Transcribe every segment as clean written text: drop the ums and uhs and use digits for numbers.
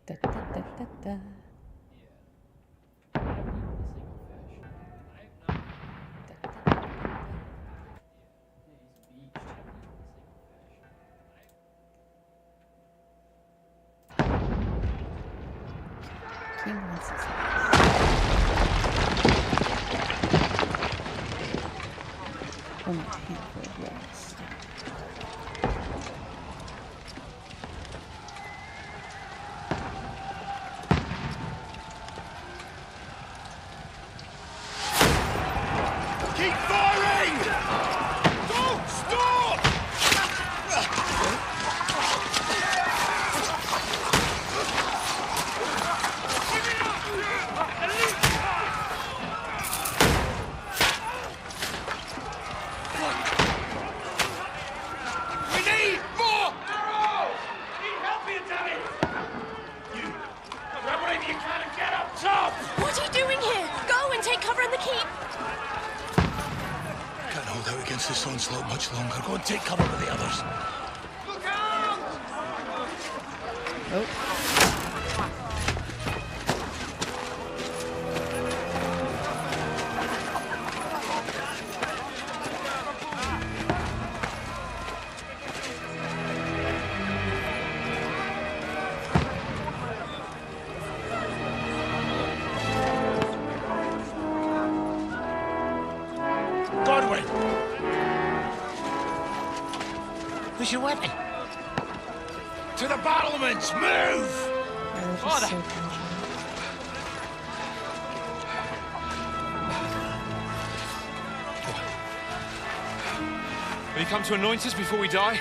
Da, da, da, da, da. King wants his house. Only a handful of walls. Keep firing! Don't stop! We need more arrows! Need help here, damn it! You grab whatever you can and get up top! What are you doing here? Go and take cover in the keep. Can't hold out against this onslaught much longer. Go and take cover with the others. Look out! Oh. Godwin! Where's your weapon? To the battlements! Move! That was Father. just so casual. Will you come to anoint us before we die?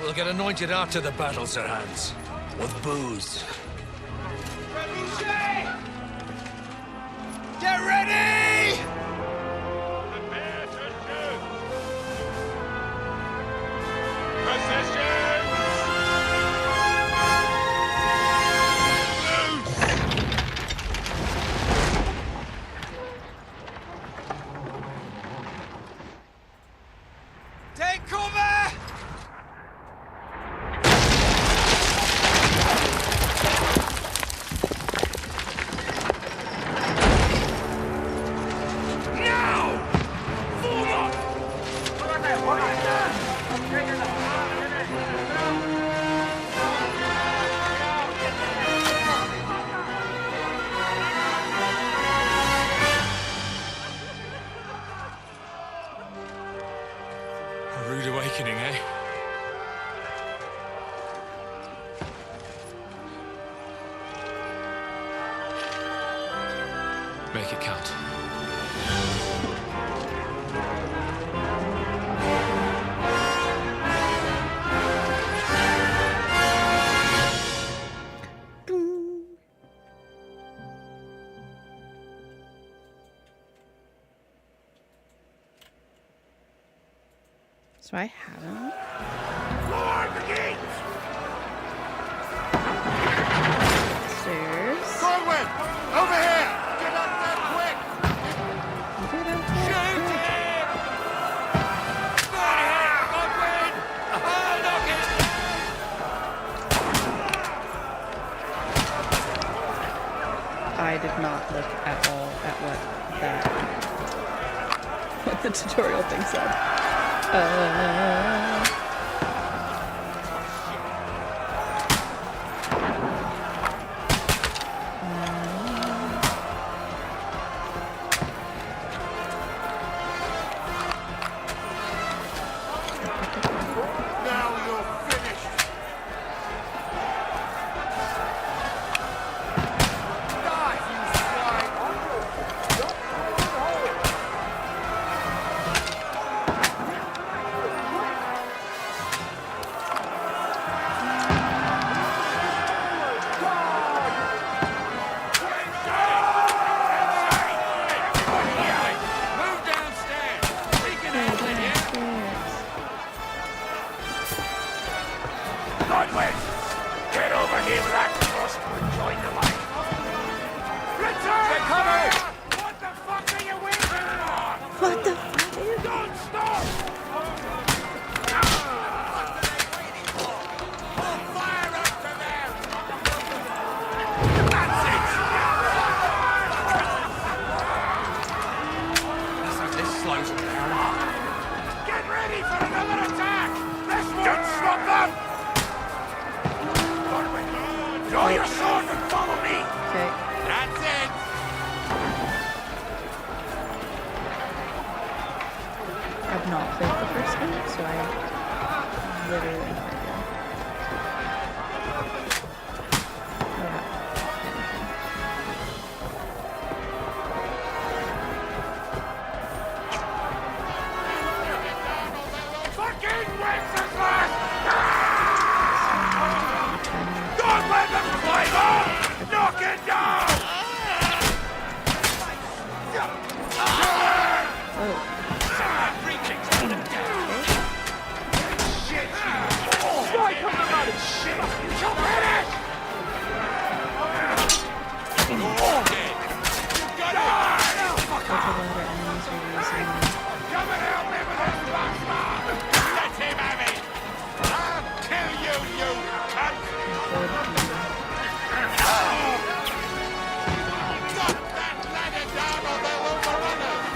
We'll get anointed after the battles are hands. With booze. Get ready! Take cover! Now! Form up! A rude awakening, eh? Make it count. Boom. So I have him. Lord, the gate! Stairs. Godwin! Over here! Get up there quick! Get out there. Shoot him! Godwin! Knock it! I did not look at all at what the tutorial thing said. Now you're finished! Die, you swine! Move downstairs! We can handle it here! Godwin! Get over here with that crossbow and join the line! Return! Get covered! What the fuck are you waiting on? What the fuck? Don't stop! Fire up literally no idea. Fucking Wenceslas! Don't let them climb up! Knock it down! Strike on the mother shit! You'll finish! What the latter enemies are using. Come and help me with this bastard! Let him have it! I'll kill you, you cunt! Got that ladder down or they'll overrun us!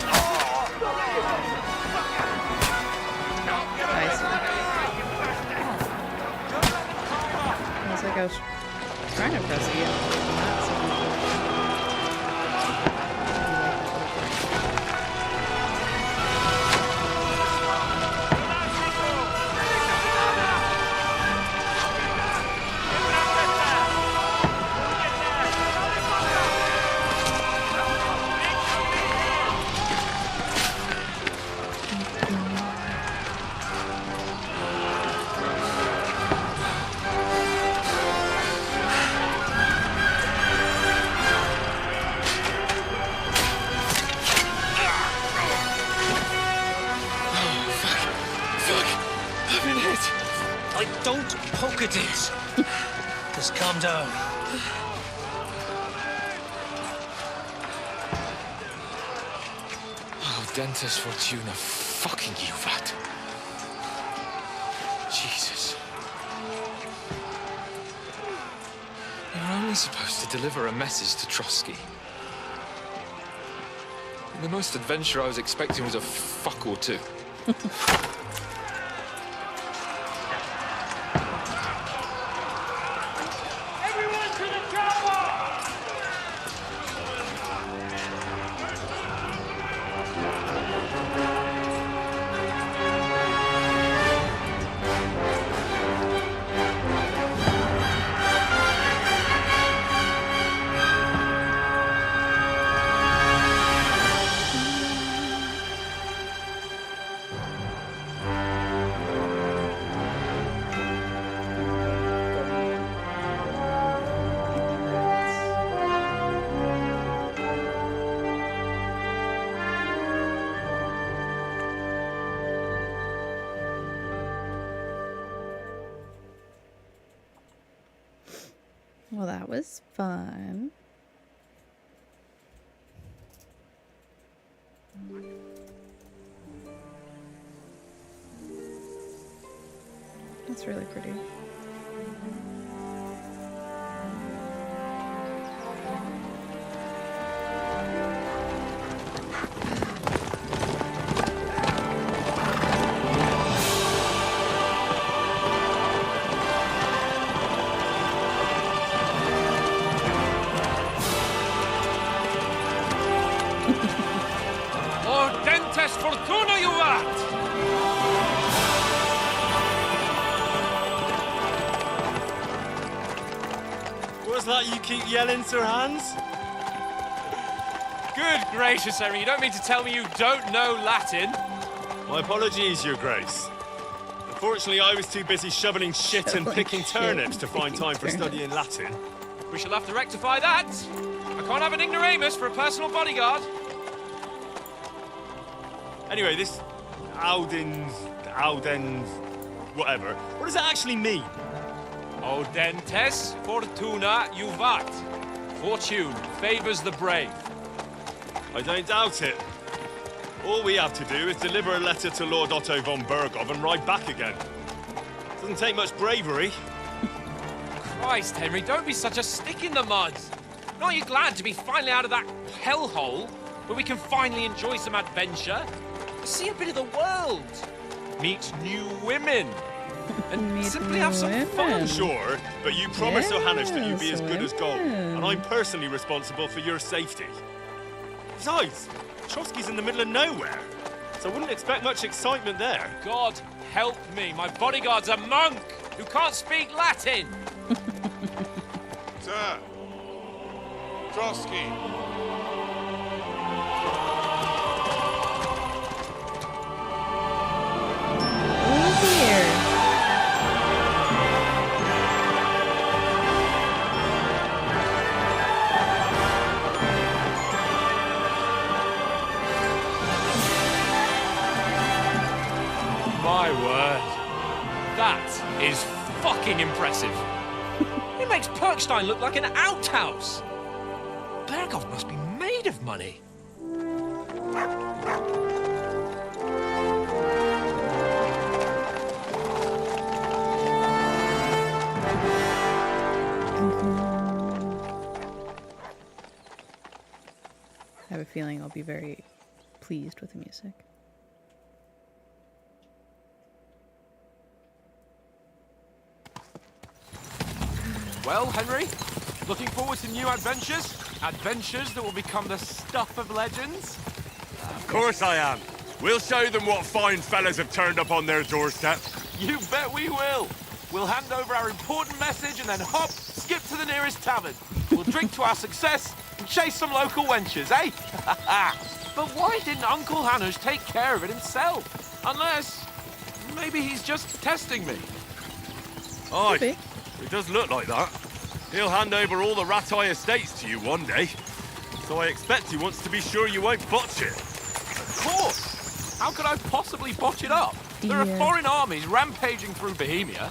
I see. It's like I was trying to press E on not so Like, don't poke at it. Just calm down. Oh, Dentes Fortuna, fucking you, Vat. Jesus. You're only supposed to deliver a message to Trotsky. And the most adventure I was expecting was a fuck or two. Everyone to the tower! Well, that was fun. That's really pretty. Oh, Dentes Fortuna, you Vat! What's that you keep yelling, Sir Hans? Good gracious, Henry, you don't mean to tell me you don't know Latin? My apologies, Your Grace. Unfortunately, I was too busy shoveling shit and picking turnips to find time for studying Latin. We shall have to rectify that. I can't have an ignoramus for a personal bodyguard. Anyway, this Audens, whatever. What does that actually mean? O Dentes Fortuna Juvat. Fortune favors the brave. I don't doubt it. All we have to do is deliver a letter to Lord Otto von Bergov and ride back again. Doesn't take much bravery. Christ, Henry, don't be such a stick in the mud. Aren't you glad to be finally out of that hellhole where we can finally enjoy some adventure? See a bit of the world. Meet new women. And simply have some fun. Sure, but you promised Johannes that you'd be as good as gold, women. and I'm personally responsible for your safety. Besides, Trotsky's in the middle of nowhere. It's so I wouldn't expect much excitement there. God help me, my bodyguard's a monk who can't speak Latin. Sir! Trotsky! Oh dear. My word. That is fucking impressive. It makes Perkstein look like an outhouse. Berghoff must be made of money. I have a feeling I'll be very pleased with the music. Well, Henry, looking forward to new adventures? Adventures that will become the stuff of legends? Of course I am. We'll show them what fine fellas have turned up on their doorstep. You bet we will. We'll hand over our important message and then hop, skip to the nearest tavern. We'll drink to our success and chase some local wenches, eh? But why didn't Uncle Hanush take care of it himself? Unless, maybe he's just testing me. Aye, Maybe. it does look like that. He'll hand over all the Ratai estates to you one day. So I expect he wants to be sure you won't botch it. Of course. How could I possibly botch it up? There are Yeah. foreign armies rampaging through Bohemia.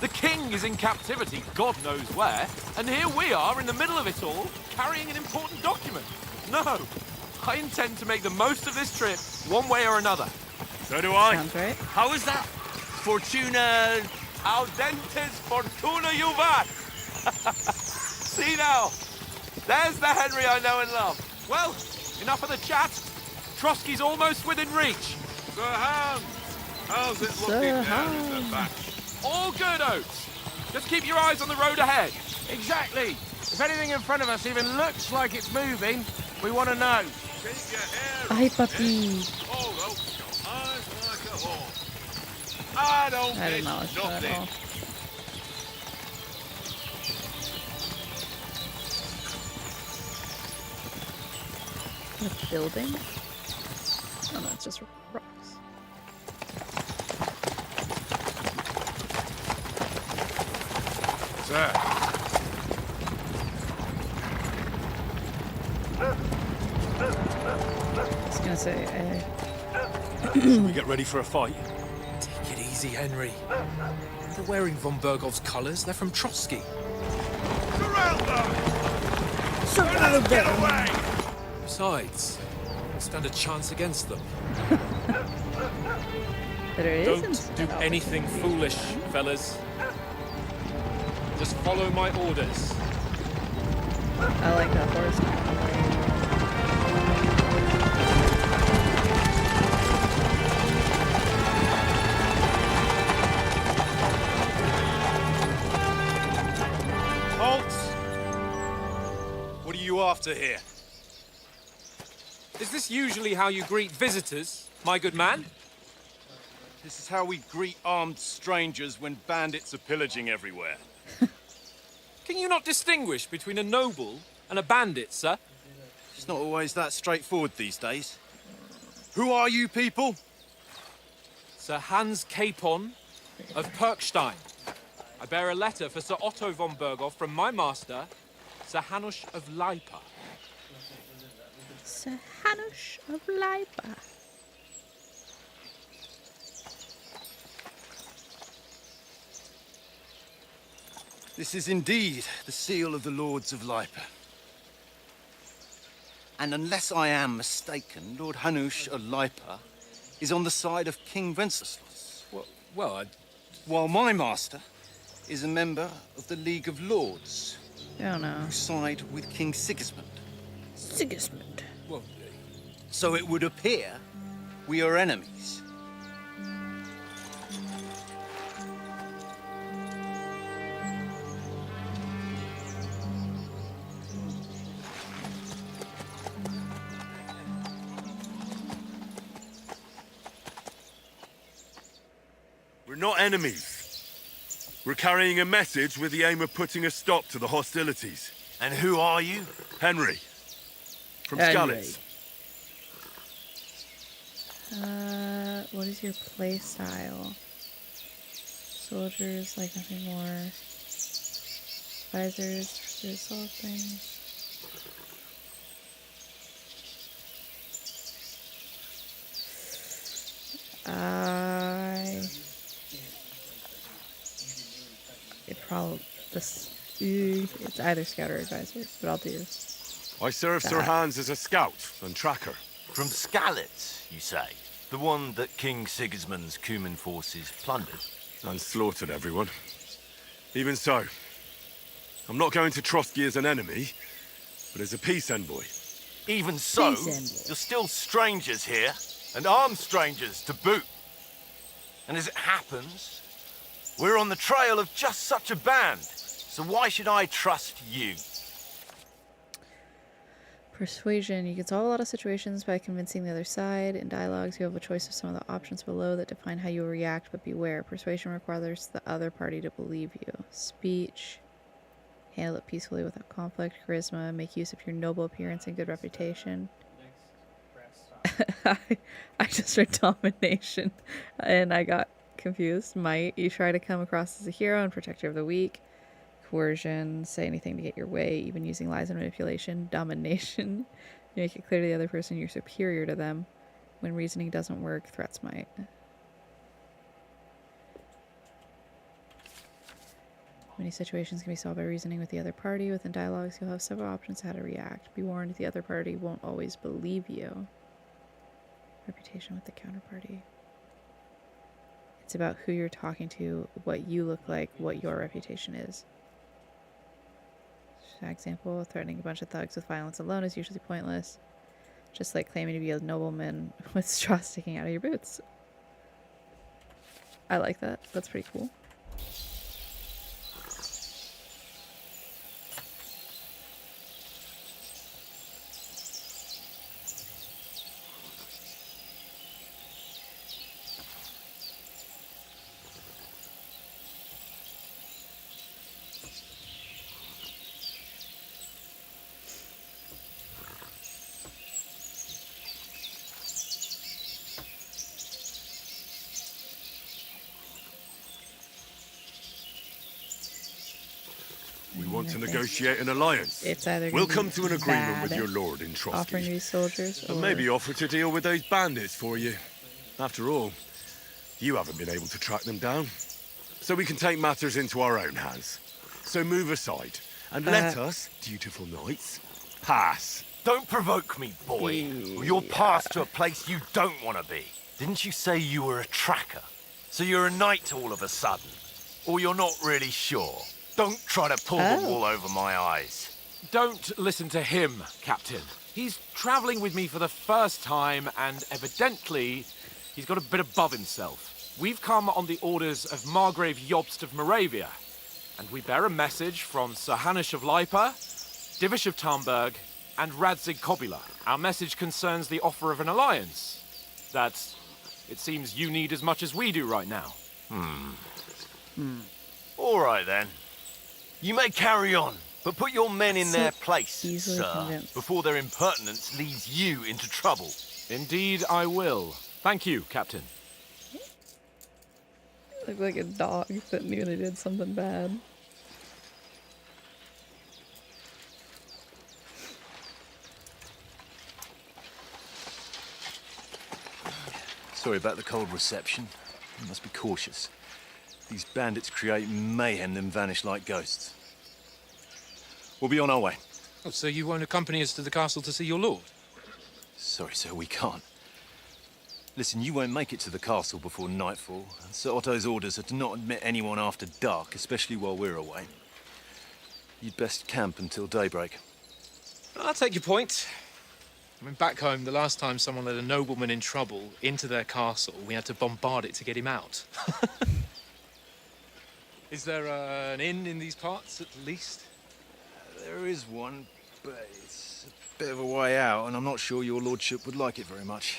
The king is in captivity, God knows where. And here we are in the middle of it all, carrying an important document. No, I intend to make the most of this trip, one way or another. So do I. Sounds right. How is that? Fortuna... Audentes fortuna juvat. See now, there's the Henry I know and love. Well, enough of the chat. Trotsky's almost within reach. Sir Hans! How's it Sir looking now Hans. in the back? All good, Oates. Just keep your eyes on the road ahead. Exactly. If anything in front of us even looks like it's moving, we want to know. Keep your hair Ay, papi. Hold up, your eyes like a hawk. I don't I did miss not like that at nothing. all. A building? Oh no, it's just rocks. Sir, I was gonna say, Should we get ready for a fight? Take it easy, Henry. They're wearing von Bergov's colours. They're from Trotsky. surround them! Surround them! Get away! Besides, we'll stand a chance against them. but it Don't isn't. do anything foolish, fellas. Just follow my orders. I like that horse. Halt! What are you after here? Is this usually how you greet visitors, my good man? This is how we greet armed strangers when bandits are pillaging everywhere. Can you not distinguish between a noble and a bandit, sir? It's not always that straightforward these days. Who are you people? Sir Hans Capon of Perkstein. I bear a letter for Sir Otto von Berghoff from my master, Sir Hanush of Leipa. Sir Hanush of Leipa. This is indeed the seal of the Lords of Leipa. And unless I am mistaken, Lord Hanush of Leipa is on the side of King Wenceslas, Well, while my master is a member of the League of Lords, Oh no. who side with King Sigismund. Sigismund. well, So it would appear we are enemies. not enemies. We're carrying a message with the aim of putting a stop to the hostilities. And who are you? Henry. From Henry. Skalitz. What is your play style? Soldiers like nothing more. Advisors, resolve things. It's either scout or advisor, but I'll do. I serve Sir Hans as a scout and tracker. From Skalitz, you say? The one that King Sigismund's Cuman forces plundered? And slaughtered everyone. Even so, I'm not going to Trotsky as an enemy, but as a peace envoy. Even so, Peace envoy. you're still strangers here, and armed strangers to boot. And as it happens, we're on the trail of just such a band. So why should I trust you? Persuasion. You can solve a lot of situations by convincing the other side. In dialogues, you have a choice of some of the options below that define how you will react, but beware. Persuasion requires the other party to believe you. Speech. Handle it peacefully without conflict. Charisma. Make use of your noble appearance and good reputation. I just read domination and I got confused. Might. You try to come across as a hero and protector of the weak. Coercion, say anything to get your way, even using lies and manipulation. Domination, you make it clear to the other person you're superior to them. When reasoning doesn't work, threats might. Many situations can be solved by reasoning with the other party. Within dialogues, you'll have several options how to react. Be warned, the other party won't always believe you. Reputation with the counterparty. It's about who you're talking to, what you look like, what your reputation is. Example, threatening a bunch of thugs with violence alone is usually pointless. Just like claiming to be a nobleman with straw sticking out of your boots. I like that. That's pretty cool. We want to negotiate an alliance. It's either We'll gonna come be to an agreement bad, with your lord in offering Trotsky. these soldiers, or And maybe offer to deal with those bandits for you. After all, you haven't been able to track them down. So we can take matters into our own hands. So move aside and let us, dutiful knights, pass. Don't provoke me, boy. Or you'll pass to a place you don't want to be. Didn't you say you were a tracker? So you're a knight all of a sudden? Or you're not really sure? Don't try to pull the wool over my eyes. Don't listen to him, Captain. He's travelling with me for the first time, and evidently, he's got a bit above himself. We've come on the orders of Margrave Jobst of Moravia, and we bear a message from Sir Hanush of Lipa, Divish of Tarnberg, and Radzig Kobila. Our message concerns the offer of an alliance that it seems you need as much as we do right now. All right, then. You may carry on, but put your men in their place, easily sir, convinced. before their impertinence leads you into trouble. Indeed, I will. Thank you, Captain. look like a dog that knew they did something bad. Sorry about the cold reception. You must be cautious. These bandits create mayhem then vanish like ghosts. We'll be on our way. Oh, so you won't accompany us to the castle to see your lord? Sorry, sir, we can't. Listen, you won't make it to the castle before nightfall. Sir Otto's orders are to not admit anyone after dark, especially while we're away. You'd best camp until daybreak. I'll take your point. I mean, back home, the last time someone let a nobleman in trouble into their castle, we had to bombard it to get him out. Is there an inn in these parts, at least? There is one, but it's a bit of a way out, and I'm not sure your lordship would like it very much.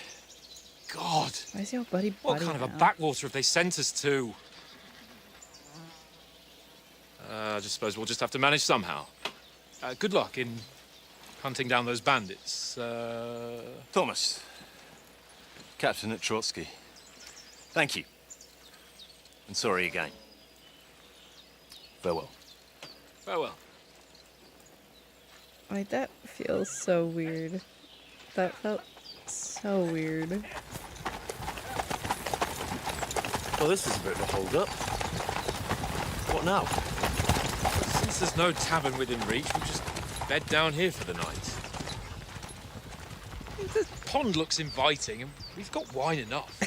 God! Why is he all buddy What kind of a now? backwater have they sent us to? I just suppose we'll just have to manage somehow. Good luck in hunting down those bandits. Thomas, Captain at Trotsky. Thank you. And sorry again. Farewell. Farewell. Like, that feels so weird. That felt so weird. Well, this is a bit of a hold-up. What now? Since there's no tavern within reach, we'll just bed down here for the night. The pond looks inviting, and we've got wine enough.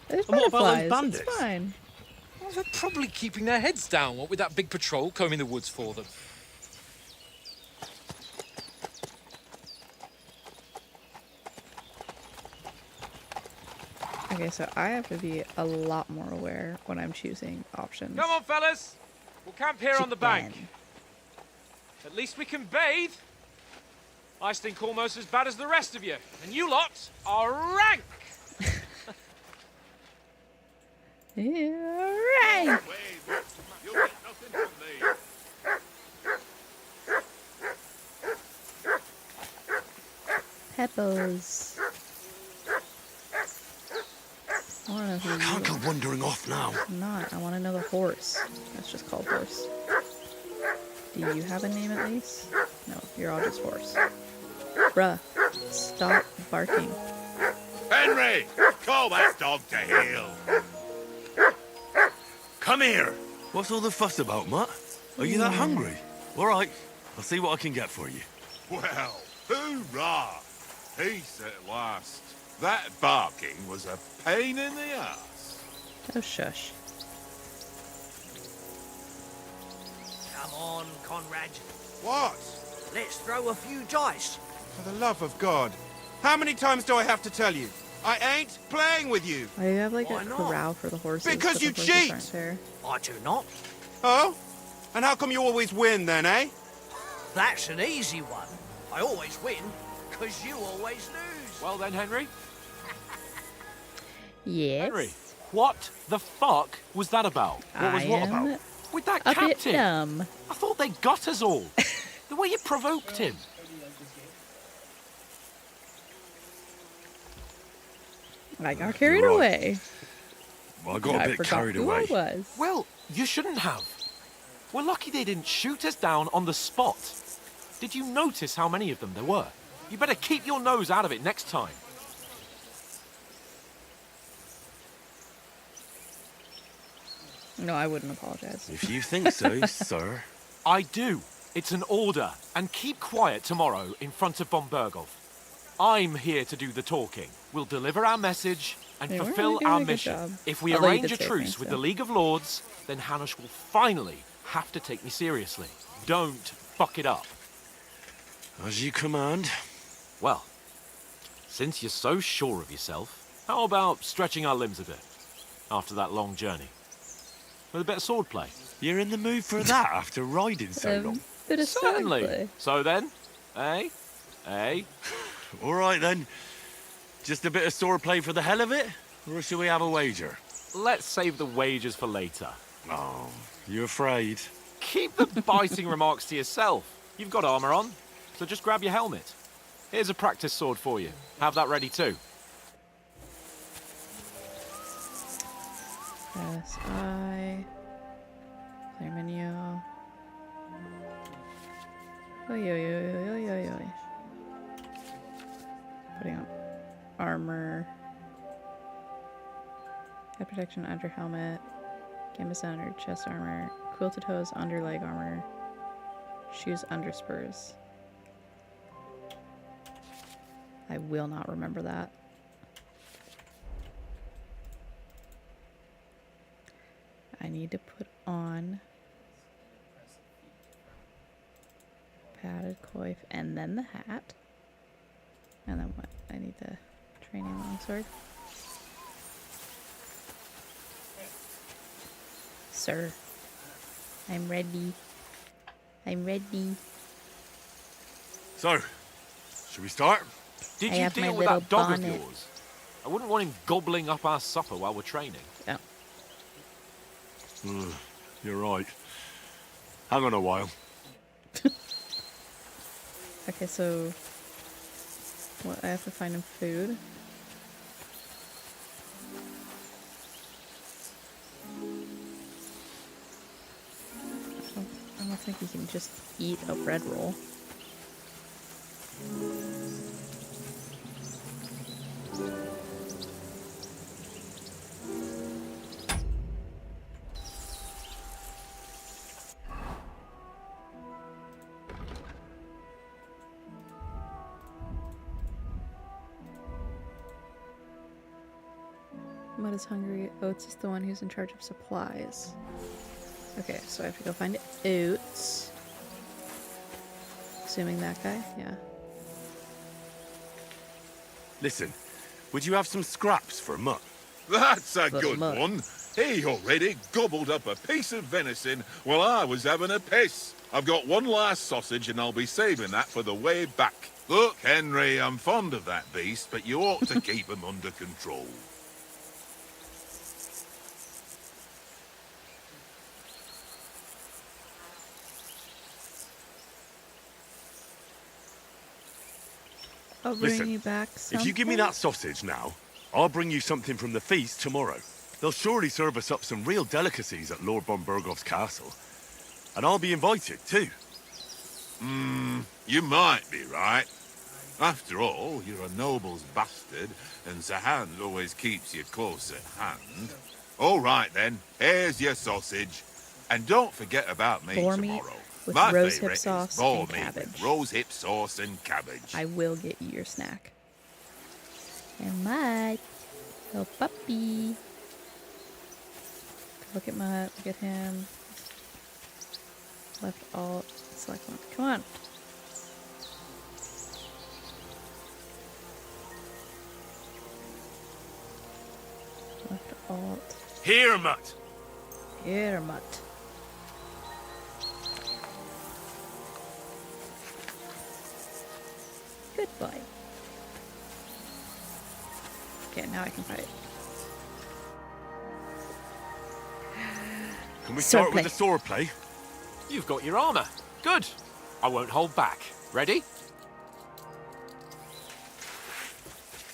There's And what about those butterflies. bandits? It's fine. Well, they're probably keeping their heads down, what with that big patrol combing the woods for them. Okay, so I have to be a lot more aware when I'm choosing options. Come on, fellas. We'll camp here on the bank. Chicken. At least we can bathe. I stink almost as bad as the rest of you. And you lot are rank. Yeah, right. You'll get nothing from me. Peppers. I want to know who Can't you go wandering off now. are. I'm not. I want to know the horse. That's just called horse. Do you have a name at least? No, you're all just horse. Bruh, stop barking. Henry, call that dog to heel. Come here. What's all the fuss about, Mutt? Are you that hungry? All right, I'll see what I can get for you. Well, hoorah! Peace at last. That barking was a pain in the ass. Oh, shush. Come on, Conrad. What? Let's throw a few dice. For the love of God. How many times do I have to tell you? I ain't playing with you. Why do you have like Why a not? corral for the horses? Because but the you horses cheat! aren't there? I do not. Oh? And how come you always win then, eh? That's an easy one. I always win, because you always lose. Well then, Henry. Yes. Henry, what the fuck was that about? What was what am about? With that a bit captain. dumb. I thought they got us all. The way you provoked him. I got carried You're right. away. Well, I got I a bit forgot carried who away. I was. Well, you shouldn't have. We're lucky they didn't shoot us down on the spot. Did you notice how many of them there were? You better keep your nose out of it next time. No, I wouldn't apologize. If you think so, sir. I do. It's an order. And keep quiet tomorrow in front of Bombergov. I'm here to do the talking. We'll deliver our message and Yeah, we're fulfill really doing our a good mission. job. If we Although you arrange did a say truce thanks, with so. the League of Lords, then Hanush will finally have to take me seriously. Don't fuck it up. As you command. Well, since you're so sure of yourself, how about stretching our limbs a bit after that long journey? With a bit of swordplay. You're in the mood for that after riding so long? Bit of Certainly. swordplay. So then, eh? All right then. Just a bit of swordplay for the hell of it? Or shall we have a wager? Let's save the wagers for later. Oh, you afraid? Keep the biting remarks to yourself. You've got armor on, so just grab your helmet. Here's a practice sword for you. Have that ready too. Press I. Play menu. Oi, oi, oi, oi, oi, oi. Putting on armor. Head protection under helmet. Canvas under chest armor. Quilted hose under leg armor. Shoes under spurs. I will not remember that. I need to put on padded coif and then the hat. And then what? I need the training longsword. Sir, I'm ready. I'm ready. So, should we start? Did I you have my deal with little that dog of bonnet. yours? I wouldn't want him gobbling up our supper while we're training. Oh. You're right. Hang on a while. Okay, so what? I have to find him food. I don't think you can just eat a bread roll. Mud is hungry. Oates is the one who's in charge of supplies. Okay, so I have to go find Oates. Assuming that guy, yeah. Listen, would you have some scraps for Mutt? That's a Little good mutt. one. He already gobbled up a piece of venison while I was having a piss. I've got one last sausage and I'll be saving that for the way back. Look, Henry, I'm fond of that beast, but you ought to keep him under control. I'll bring Listen, you back something. If you give me that sausage now, I'll bring you something from the feast tomorrow. They'll surely serve us up some real delicacies at Lord von Burgov's castle. And I'll be invited, too. You might be right. After all, you're a noble's bastard, and Sir Hans always keeps you close at hand. All right, then. Here's your sausage. And don't forget about me Boar meat tomorrow. with My rose hip favourite is sauce boar and meat cabbage. with rose hip sauce and cabbage. I will get you your snack. And Mud. Little puppy. Look at Mud. Look at him. Left alt. Select one. Come on. Left alt. Here, Mutt! Here, Mud. Good boy. Okay, now I can fight. Can we Sword start with play. the sword play? You've got your armor. Good. I won't hold back. Ready?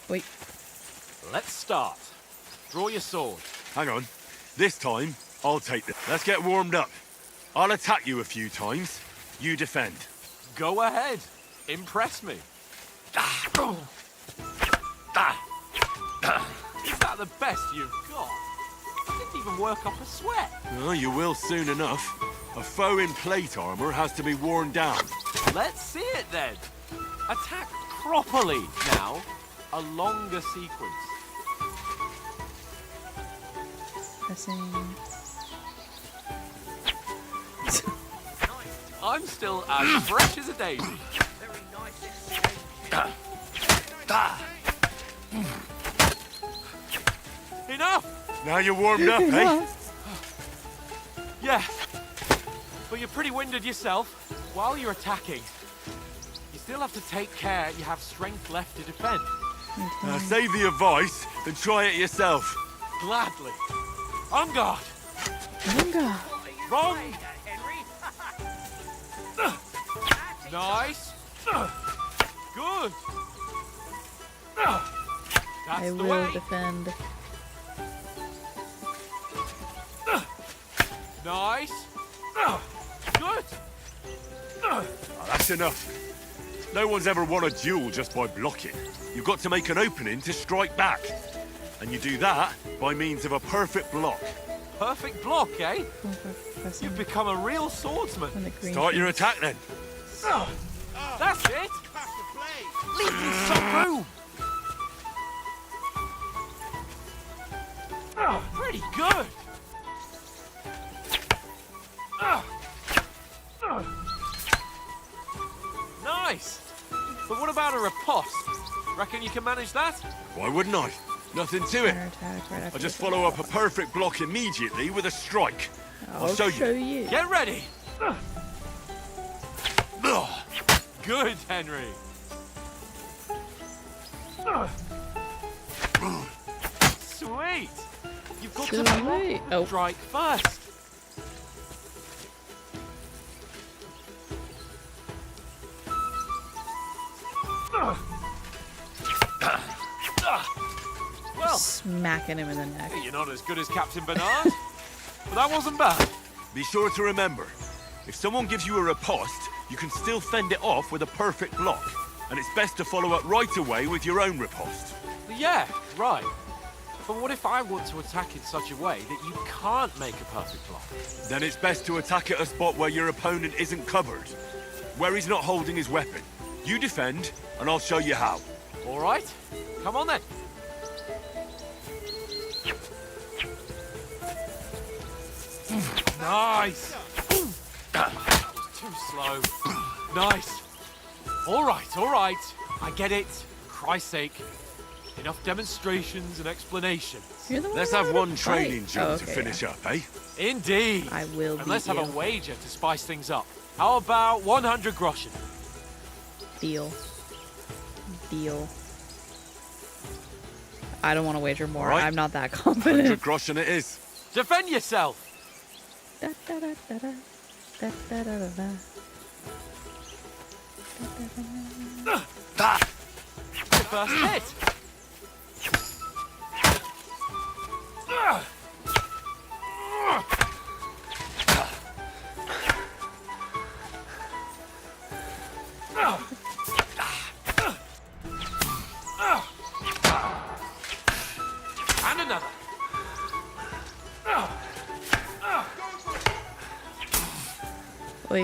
Wait. Let's start. Draw your sword. Hang on. This time, I'll take it. Let's get warmed up. I'll attack you a few times. You defend. Go ahead. Impress me. Is that the best you've got? I didn't even work up a sweat. Oh, you will soon enough. A foe in plate armor has to be worn down. Let's see it then. Attack properly now. A longer sequence. Pressing. I'm still as fresh as a daisy. Very nice exchange. Enough! Now you're warmed up, eh? Yeah. But you're pretty winded yourself. While you're attacking, you still have to take care you have strength left to defend. Save the advice, then try it yourself. Gladly. On guard. Lunga. Wrong. Henry. Nice. Good. That's I the will way. defend. Nice. Good. That's enough. No one's ever won a duel just by blocking. You've got to make an opening to strike back. And you do that by means of a perfect block. Perfect block, eh? Pressing You've become a real swordsman. when the green Start your keys- attack then. That's it. Leave me some room. Pretty good. Nice. But what about a riposte? Reckon you can manage that? Why wouldn't I? Nothing to it. Counterattack right after I'll just the- follow up a perfect block immediately with a strike. I'll show you. you. Get ready. Good, Henry. Sweet. You've got to Sweet. Oh. strike first. smacking him in the neck. You're not as good as Captain Bernard, but that wasn't bad. Be sure to remember, if someone gives you a riposte, you can still fend it off with a perfect block. And it's best to follow up right away with your own riposte. Yeah, right. But what if I want to attack in such a way that you can't make a perfect block? Then it's best to attack at a spot where your opponent isn't covered, where he's not holding his weapon. You defend, and I'll show you how. All right, come on then. Nice. That was too slow. Nice. All right. I get it. For Christ's sake. Enough demonstrations and explanations. You're the one Let's that have wanted one to fight. training drill Oh, to okay, finish yeah. up, eh? Indeed. I will And let's beat have you. a wager to spice things up. How about 100 groschen? Deal. I don't want to wager more. Right. I'm not that 100 confident. groschen it is. Defend yourself. Da, da, da, da, da. Da, da, da, da, da. The first hit. And another. Oi.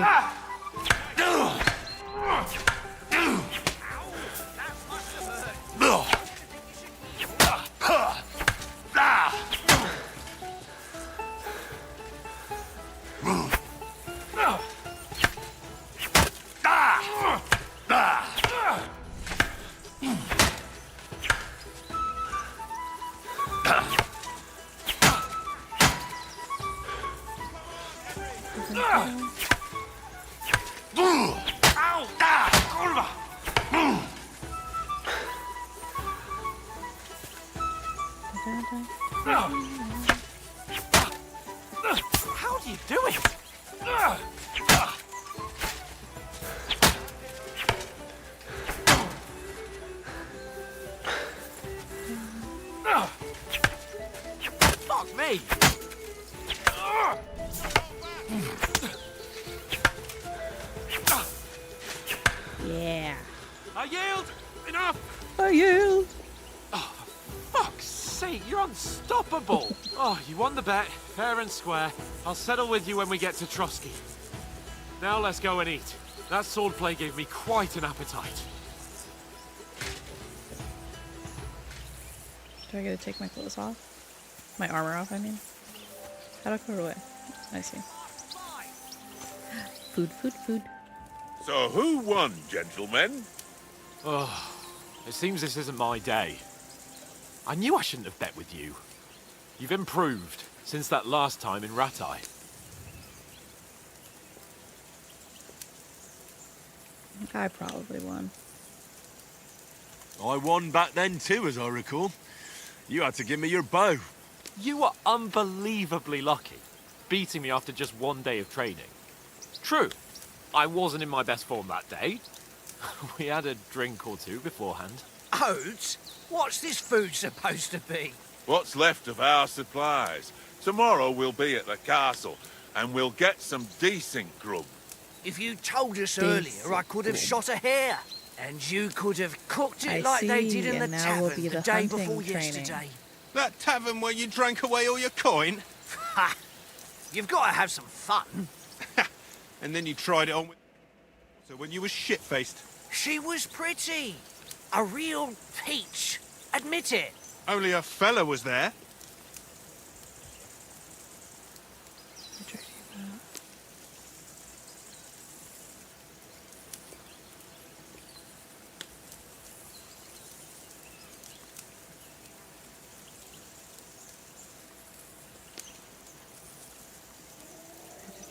How do you do it? Fuck me! Yeah. I yield! Enough! Are you? Fuck's sake, you're unstoppable! Oh, you won the bet, fair and square. I'll settle with you when we get to Trotsky. Now let's go and eat. That swordplay gave me quite an appetite. Do I get to take my clothes off? My armor off, I mean. How do I put it away? I see. Food. So who won, gentlemen? Oh, it seems this isn't my day. I knew I shouldn't have bet with you. You've improved since that last time in Ratai. I probably won. I won back then too, as I recall. You had to give me your bow. You were unbelievably lucky, beating me after just one day of training. True, I wasn't in my best form that day. We had a drink or two beforehand. Oats? What's this food supposed to be? What's left of our supplies. Tomorrow we'll be at the castle, and we'll get some decent grub. If you told us earlier, I could have shot a hare. And you could have cooked it I like they see, did in the and now will tavern be the the day hunting before training. yesterday. That tavern where you drank away all your coin? Ha! You've got to have some fun. And then you tried it on with... So when you were shit-faced. She was pretty. A real peach. Admit it. Only a fella was there.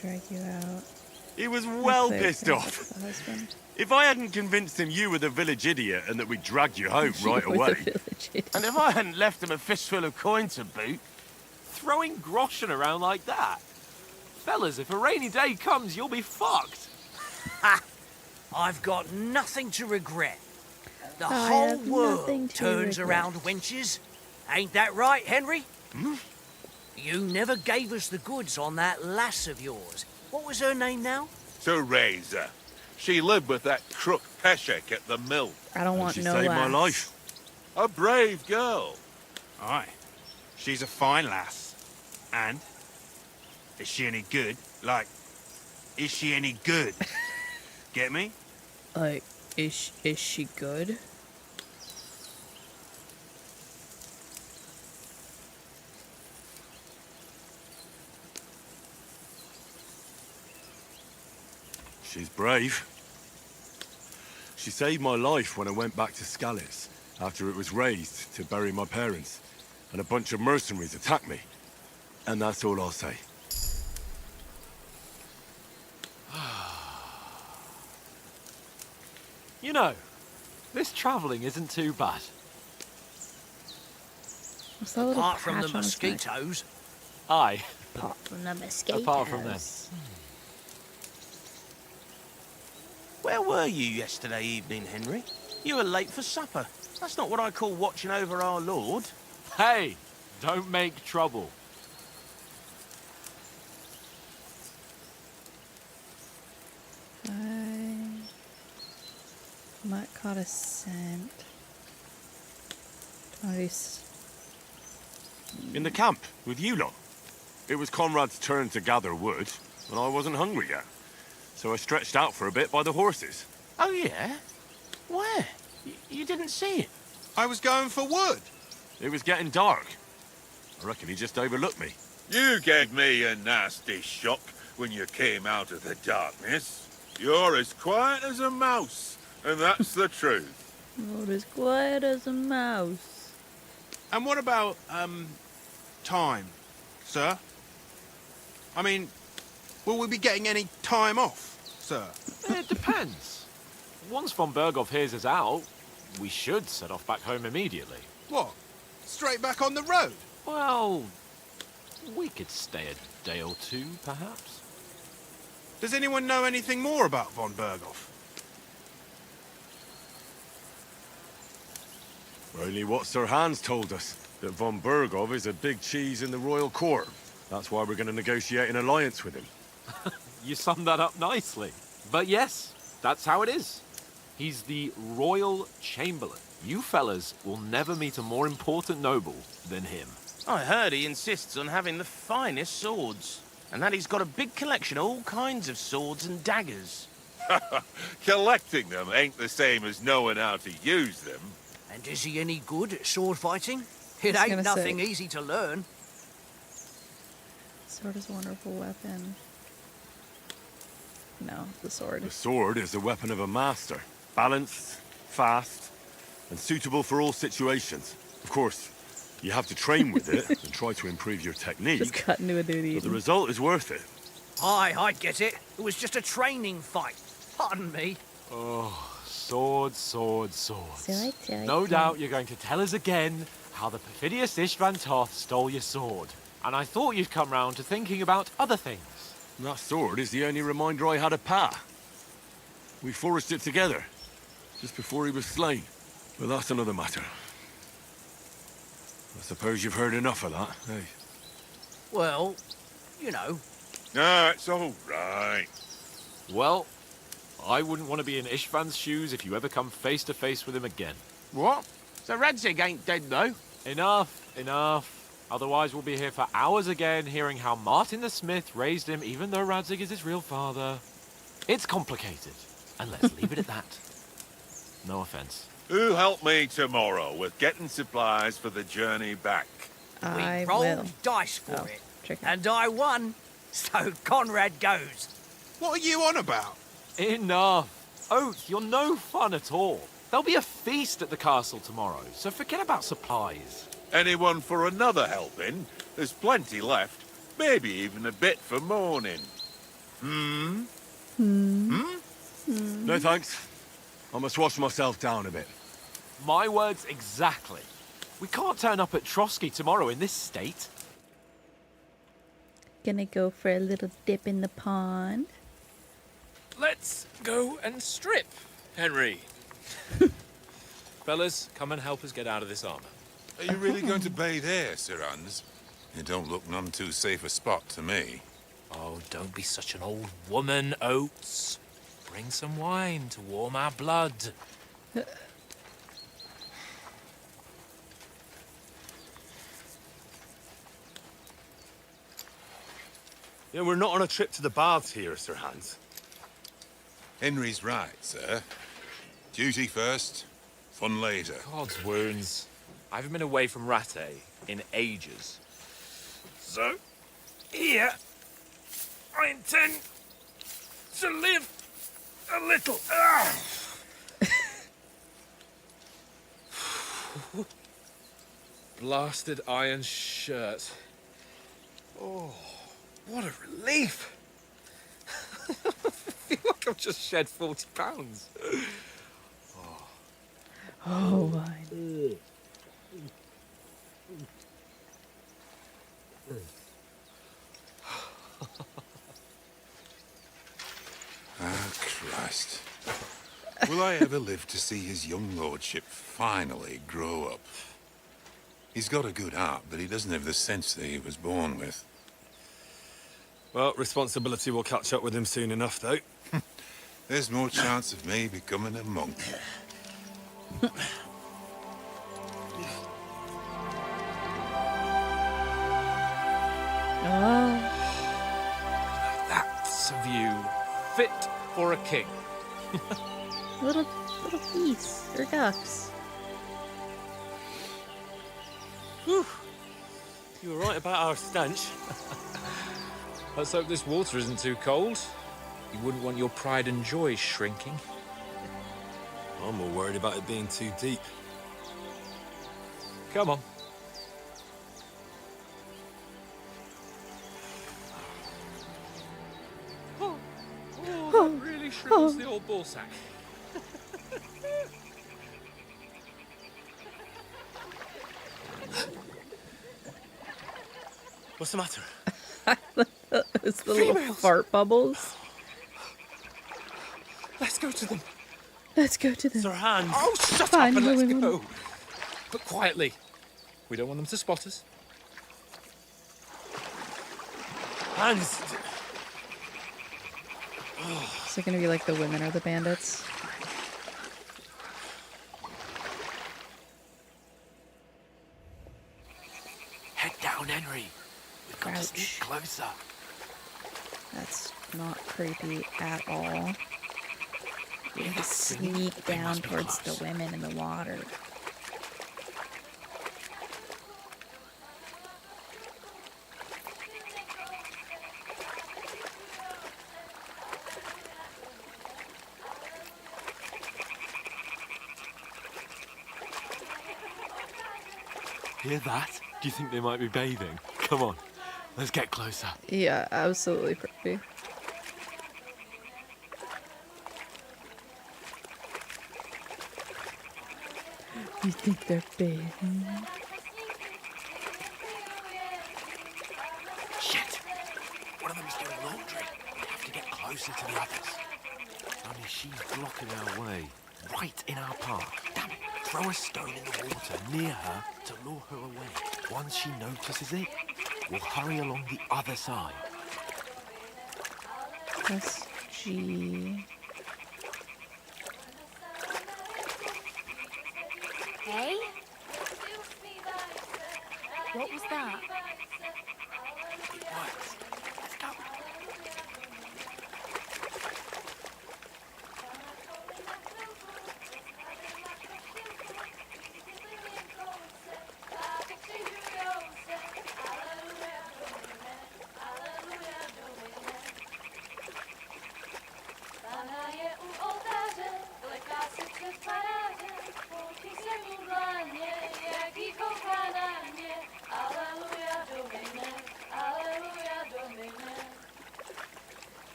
Drag you out. He was well That's pissed it. off. The husband. If I hadn't convinced him you were the village idiot and that we dragged you home right You were the away, village idiot. And if I hadn't left him a fistful of coin to boot, throwing groschen around like that. Fellas, if a rainy day comes, you'll be fucked. Ha! I've got nothing to regret. The I whole have world nothing to turns regret. around wenches. Ain't that right, Henry? You never gave us the goods on that lass of yours. What was her name now? Teresa. She lived with that crook Peshek at the mill. I don't want She no saved my lass. life. A brave girl. Aye. She's a fine lass. And? Is she any good? Like, is she any good? Get me? Like, is she good? She's brave. She saved my life when I went back to Scallis after it was raised to bury my parents, and a bunch of mercenaries attacked me. And that's all I'll say. You know, this travelling isn't too bad. What's that little Apart from the patch on his neck? mosquitoes. Aye, Apart from the mosquitoes. apart from them. Where were you yesterday evening, Henry? You were late for supper. That's not what I call watching over our Lord. Hey, don't make trouble. I might caught a scent. Oh, these. In the camp, with you lot. It was Conrad's turn to gather wood, and I wasn't hungry yet. So I stretched out for a bit by the horses. Oh, yeah? Where? You didn't see it? I was going for wood. It was getting dark. I reckon he just overlooked me. You gave me a nasty shock when you came out of the darkness. You're as quiet as a mouse, and that's the truth. Not as quiet as a mouse. And what about, time, sir? I mean, will we be getting any time off, sir? It depends. Once von Berghoff hears us out, we should set off back home immediately. What? Straight back on the road? Well, we could stay a day or two, perhaps. Does anyone know anything more about von Berghoff? Only what Sir Hans told us, that von Berghoff is a big cheese in the royal court. That's why we're going to negotiate an alliance with him. You summed that up nicely. But yes, that's how it is. He's the Royal Chamberlain. You fellas will never meet a more important noble than him. I heard he insists on having the finest swords, and that he's got a big collection of all kinds of swords and daggers. Collecting them ain't the same as knowing how to use them. And is he any good at sword fighting? It I was ain't gonna nothing say. easy to learn. Sword is a wonderful weapon. No, the sword. The sword is the weapon of a master. Balanced, fast, and suitable for all situations. Of course, you have to train with it and try to improve your Just technique, cut into a duty. but the result is worth it. Aye, I get it. It was just a training fight. Pardon me. Oh, swords, swords, swords. Sword, No sword. doubt you're going to tell us again how the perfidious Istvan Toth stole your sword. And I thought you'd come round to thinking about other things. And that sword is the only reminder I had of Pa. We forged it together, just before he was slain. But that's another matter. I suppose you've heard enough of that, eh? Well, you know. No, it's all right. Well, I wouldn't want to be in Istvan's shoes if you ever come face to face with him again. What? So Radzig ain't dead, though? Enough, enough. Otherwise we'll be here for hours again hearing how Martin the Smith raised him even though Radzig is his real father. It's complicated, and let's leave it at that. No offense. Who'll help me tomorrow with getting supplies for the journey back? I We rolled will. dice for Oh, it. chicken. And I won. So Conrad goes. What are you on about? Enough. Oath, you're no fun at all. There'll be a feast at the castle tomorrow, so forget about supplies. Anyone for another helping? There's plenty left. Maybe even a bit for morning. No thanks. I must wash myself down a bit. My words exactly. We can't turn up at Trotsky tomorrow in this state. Gonna go for a little dip in the pond. Let's go and strip, Henry. Fellas, come and help us get out of this armor. Are you really going to bathe here, Sir Hans? It don't look none too safe a spot to me. Oh, don't be such an old woman, Oates. Bring some wine to warm our blood. Yeah, we're not on a trip to the baths here, Sir Hans. Henry's right, sir. Duty first, fun later. God's wounds. I haven't been away from Rattay in ages. So, here, I intend to live a little. Blasted iron shirt. Oh, what a relief. I feel like I've just shed 40 pounds. Oh, wine. Ah, Christ. Will I ever live to see his young lordship finally grow up? He's got a good heart, but he doesn't have the sense that he was born with. Well, responsibility will catch up with him soon enough, though. There's more chance of me becoming a monk. Oh, That's a view fit for a king. little geese or ducks. Whew. You were right about our stench. Let's hope this water isn't too cold. You wouldn't want your pride and joy shrinking. I'm more worried about it being too deep. Come on. That really shrivels the old ball sack. What's the matter? It's the little fart bubbles. Let's go to them. Let's go to them. Sir Hans. Oh, shut Fine, up and let's women. go. But quietly. We don't want them to spot us. Hans. Is it gonna be like the women are the bandits? Head down, Henry. We've got to Ouch. sneak closer. That's not creepy at all. You have to sneak down towards the women in the water. Hear that? Do you think they might be bathing? Come on, let's get closer. Yeah, absolutely creepy. You think they're bathing? Shit! One of them's doing laundry. We have to get closer to the others. Only she's blocking our way. Right in our path. Damn it. Throw a stone in the water near her to lure her away. Once she notices it, we'll hurry along the other side. Press G. Hey? What was that? It works. Let's go.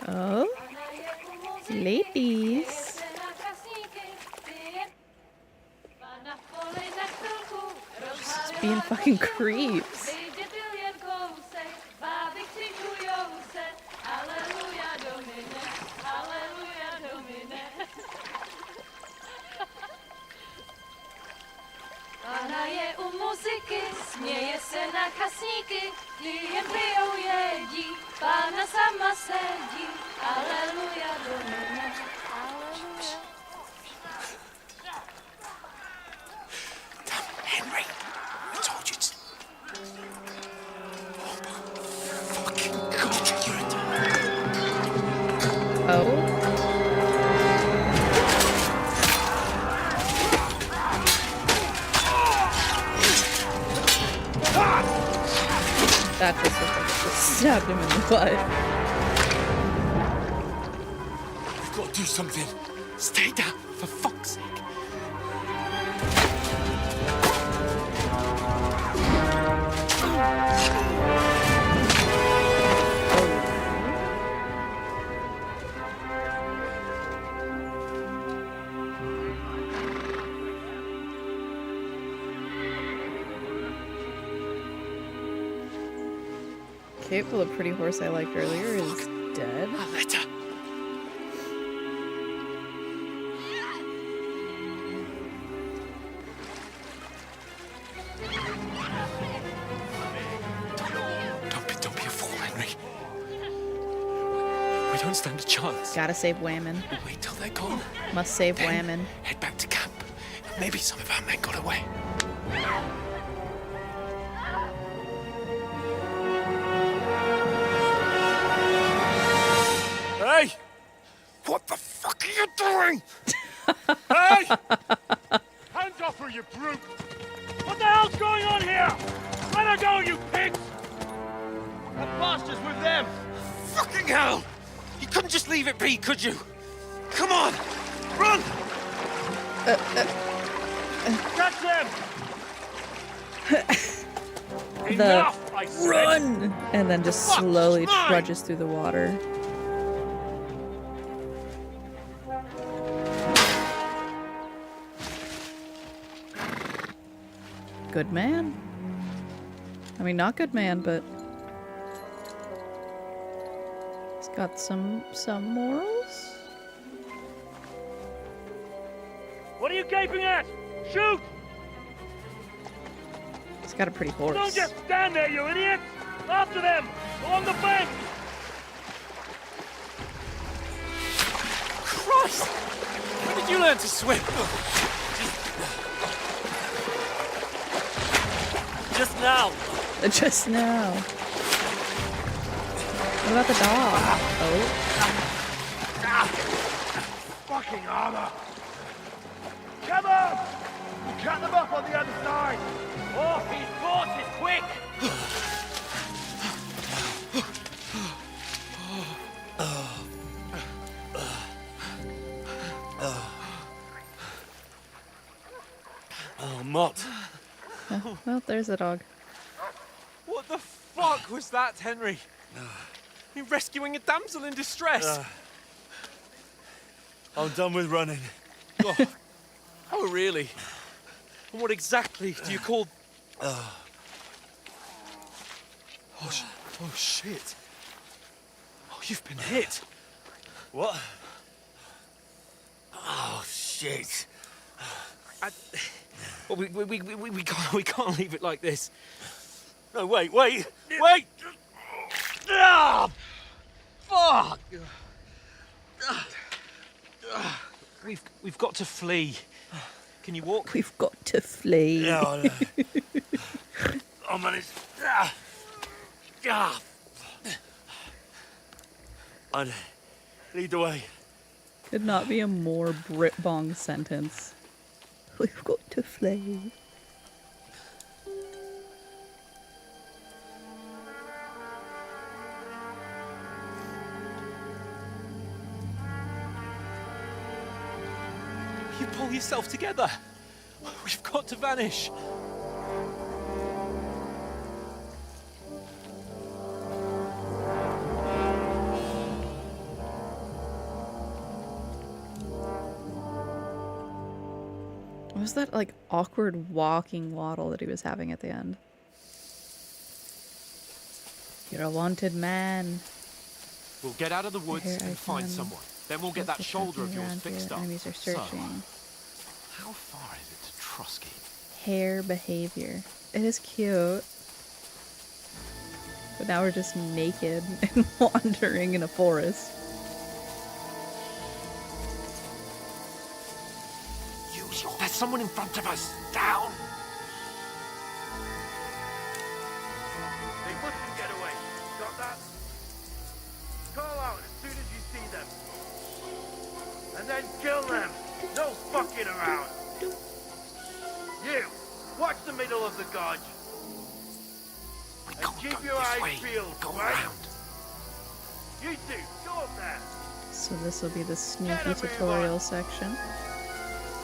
Oh, ladies. Just being fucking creeps. hraje u muzyky, směje se na kasníky, ty jen pijou jedí, Pána sama sedí, aleluja, domine, aleluja. Damn, Henry. I told you to... Fucking God, you're a... Oh. That just looked like it just stabbed him in the butt. We've got to do something. Stay down, for fuck's sake. Okay, well, the pretty horse I liked earlier is dead. A letter. Don't be a fool, Henry. We don't stand a chance. Gotta save Whammon. We'll wait till they're gone. Must save Then Whammon. head back to camp. Maybe some of our men got away. Hey! What the fuck are you doing? Hey! Hands off her, you brute! What the hell's going on here? Let her go, you pigs! That bastard's with them! Fucking hell! You couldn't just leave it be, could you? Come on! Run! Catch them! The Enough, I said! run! And then just Fuck, slowly mine! trudges through the water. Good man. I mean, not good man, but he's got some morals. What are you gaping at? Shoot! He's got a pretty horse. Don't just stand there, you idiot! After them! Along the bank! Christ! When did you learn to swim? Just now! Just now. What about the dog? Oh. Fucking armor! Come on! We'll cut them up on the other side! Off his horses, quick! Oh, Mott. Well, there's the dog. What the fuck was that, Henry? You rescuing a damsel in distress? I'm done with running. Oh, really? And what exactly do you call... Oh, shit. Oh, you've been hit. What? Oh, shit. Well, we can't leave it like this. No, wait! Ah! Fuck! We've got to flee. Can you walk? We've got to flee. Yeah, I know. I'll manage. I'd lead the way. Could not be a more Brit Bong sentence. We've got to flee. You pull yourself together. We've got to vanish. What was that, like, awkward walking waddle that he was having at the end? You're a wanted man. We'll get out of the woods Here I and find come. someone. Then we'll get that Just shoulder of walking yours around fixed here. up. Enemies are So, searching. how far is it to Trusky? Hair behavior. It is cute. But now we're just naked and wandering in a forest. There's someone in front of us. Down. They mustn't get away. Got that? Call out as soon as you see them. And then kill them. No fucking around. You, watch the middle of the gorge. We And can't keep go your this eyes way. peeled, Go right? around. You two, go up there. So this will be the sneaky Get 'em, move tutorial on. section.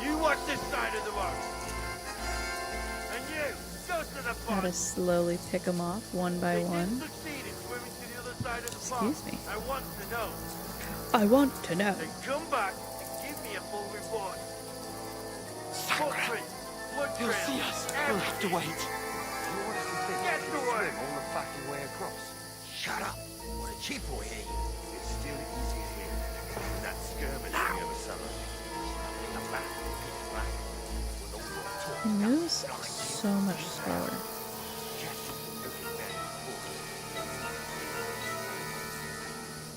You watch this side of the road. And you, go to the How to pond. slowly pick them off one by They one. didn't succeed in swimming to the other side of the pond. Excuse me. I want to know. I want to know. Then come back and give me a full report. Footprints, blood He'll trails, see us. We'll have to everything. wait. Get to work. All the fucking way across. Shut up. What a cheap boy here. It's still easier here than that skirmish the other summer. The back, pitch black. With all your talk. He moves so much slower.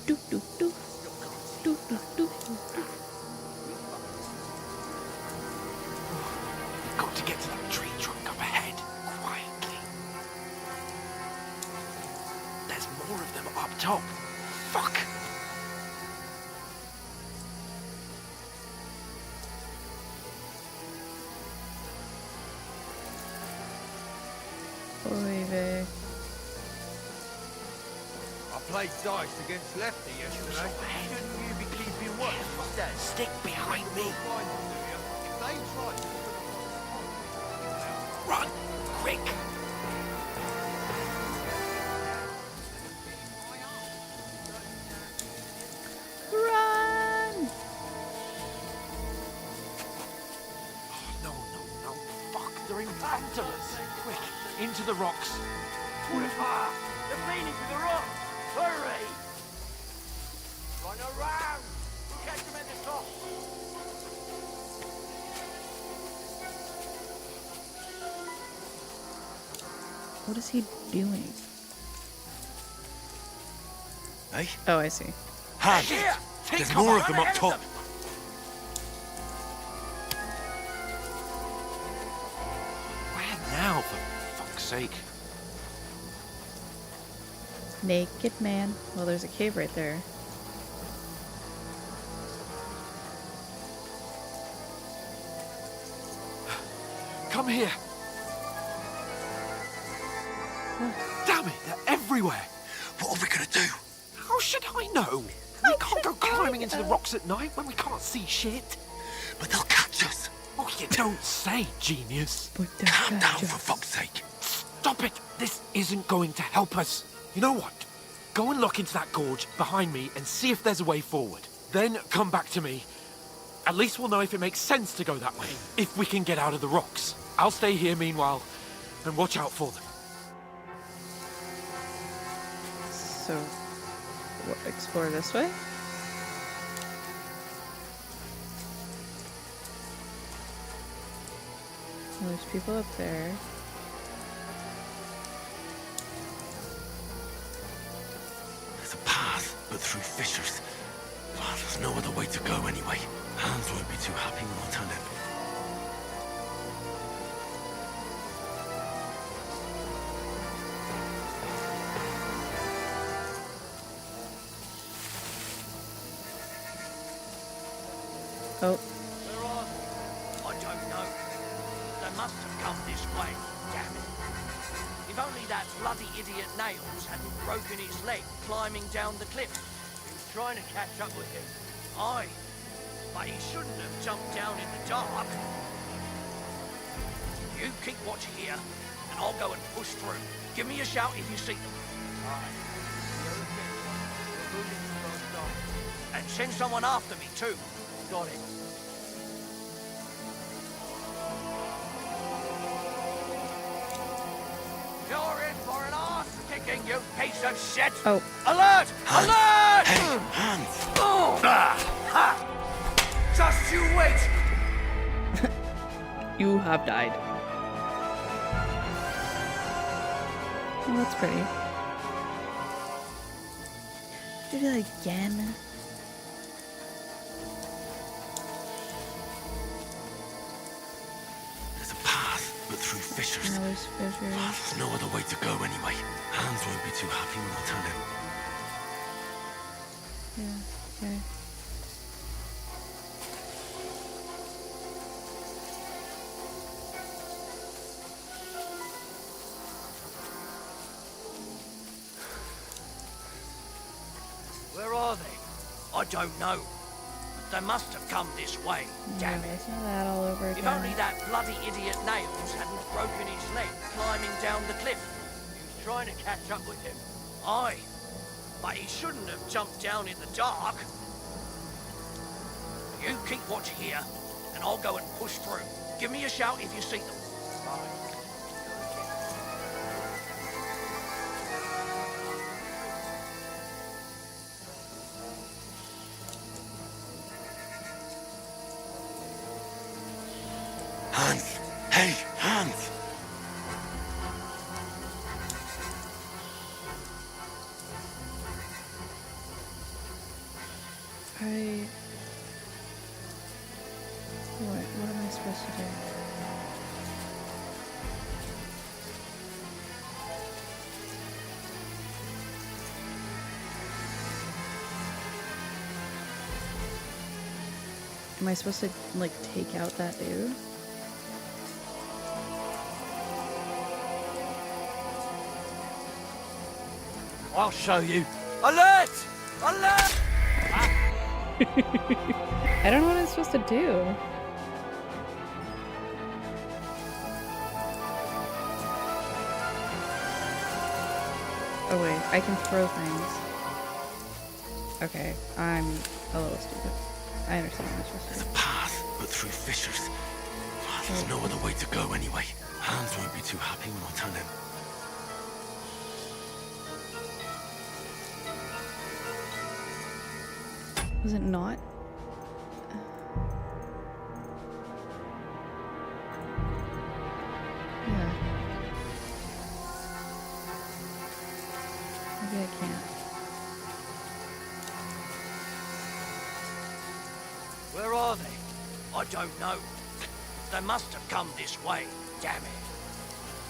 Do do do. Do do do. We've got to get to that tree trunk up ahead, quietly. There's more of them up top. Fuck! Oy vey. I played dice against Lefty yesterday. Shouldn't you be keeping watch? Stick behind me. If they try to... Run! Quick! Run! No, fuck, they're in front of us. Quick, into the rocks. Ah, they're leaning to the rock. Hurry! Run around! We'll catch them at the top. What is he doing? Hey? Oh, I see. Hands! Here! There's Come more on, of them run up ahead of top. them. Where now, for fuck's sake? Naked man. Well, there's a cave right there. Come here. Damn it, they're everywhere. What are we gonna do? How should I know? We can't go climbing into the rocks at night when we can't see shit. But they'll catch us. Oh, you don't say, genius. But Calm down, for fuck's sake. Stop it. This isn't going to help us. You know what? Go and look into that gorge behind me and see if there's a way forward. Then come back to me. At least we'll know if it makes sense to go that way, if we can get out of the rocks. I'll stay here meanwhile and watch out for them. So, what, explore this way? Well, there's people up there. There's a path, but through fissures. Well, there's no other way to go anyway. Hans won't be too happy when I turn in. Oh, Where are they? I don't know. They must have come this way. Damn it. If only that bloody idiot Nails hadn't broken his leg climbing down the cliff. He was trying to catch up with him. Aye. But he shouldn't have jumped down in the dark. You keep watch here, and I'll go and push through. Give me a shout if you see them. Aye. And send someone after me, too. Got it. You're in for an arse kicking, you piece of shit! oh, Alert! Alert! Hey, Hans! Oh. Ha! Just you wait! you have died. Oh, that's pretty. Do that again. There's a path, but through fissures. No, there's fissures. There's no other way to go anyway. Hans won't be too happy when I tell him. Yeah, okay. Where are they? I don't know. But they must have come this way. Damn it. There's no that all over If again. only that bloody idiot Nails hadn't broken his leg climbing down the cliff. He was trying to catch up with him. Aye. But he shouldn't have jumped down in the dark. You keep watch here, and I'll go and push through. Give me a shout if you see them. Right. Hans! Hey, Hans! What am I supposed to do? Am I supposed to, like, take out that dude? I'll show you. Alert! Alert! I don't know what I'm supposed to do. Oh wait, I can throw things. Okay, I'm a little stupid. I understand what I'm supposed to There's do. a path, but through fissures. There's no other way to go anyway. Hans won't be too happy when I tell him. Was it not? Yeah. Maybe I can't. Where are they? I don't know. They must have come this way. Damn it.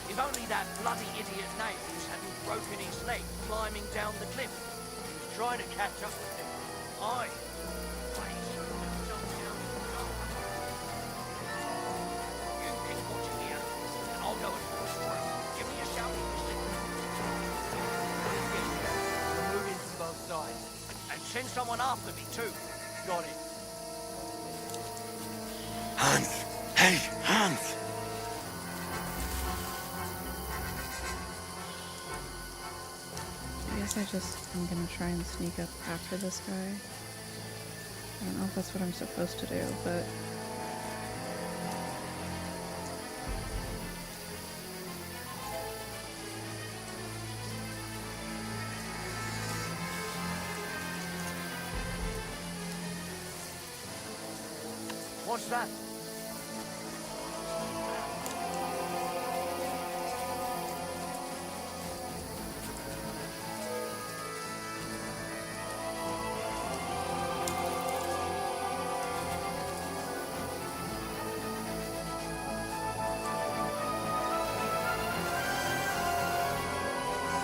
If only that bloody idiot Nails hadn't broken his leg climbing down the cliff. He was trying to catch up with him. Aye. But he shouldn't have jumped down in the dark. You keep watching here, and I'll go and push through. Give me a shout if you see them. We're moving from both sides. And send someone after me too. Got it. Hans! Hey, Hans! I guess I'm gonna try and sneak up after this guy. I don't know if that's what I'm supposed to do, but... What's that?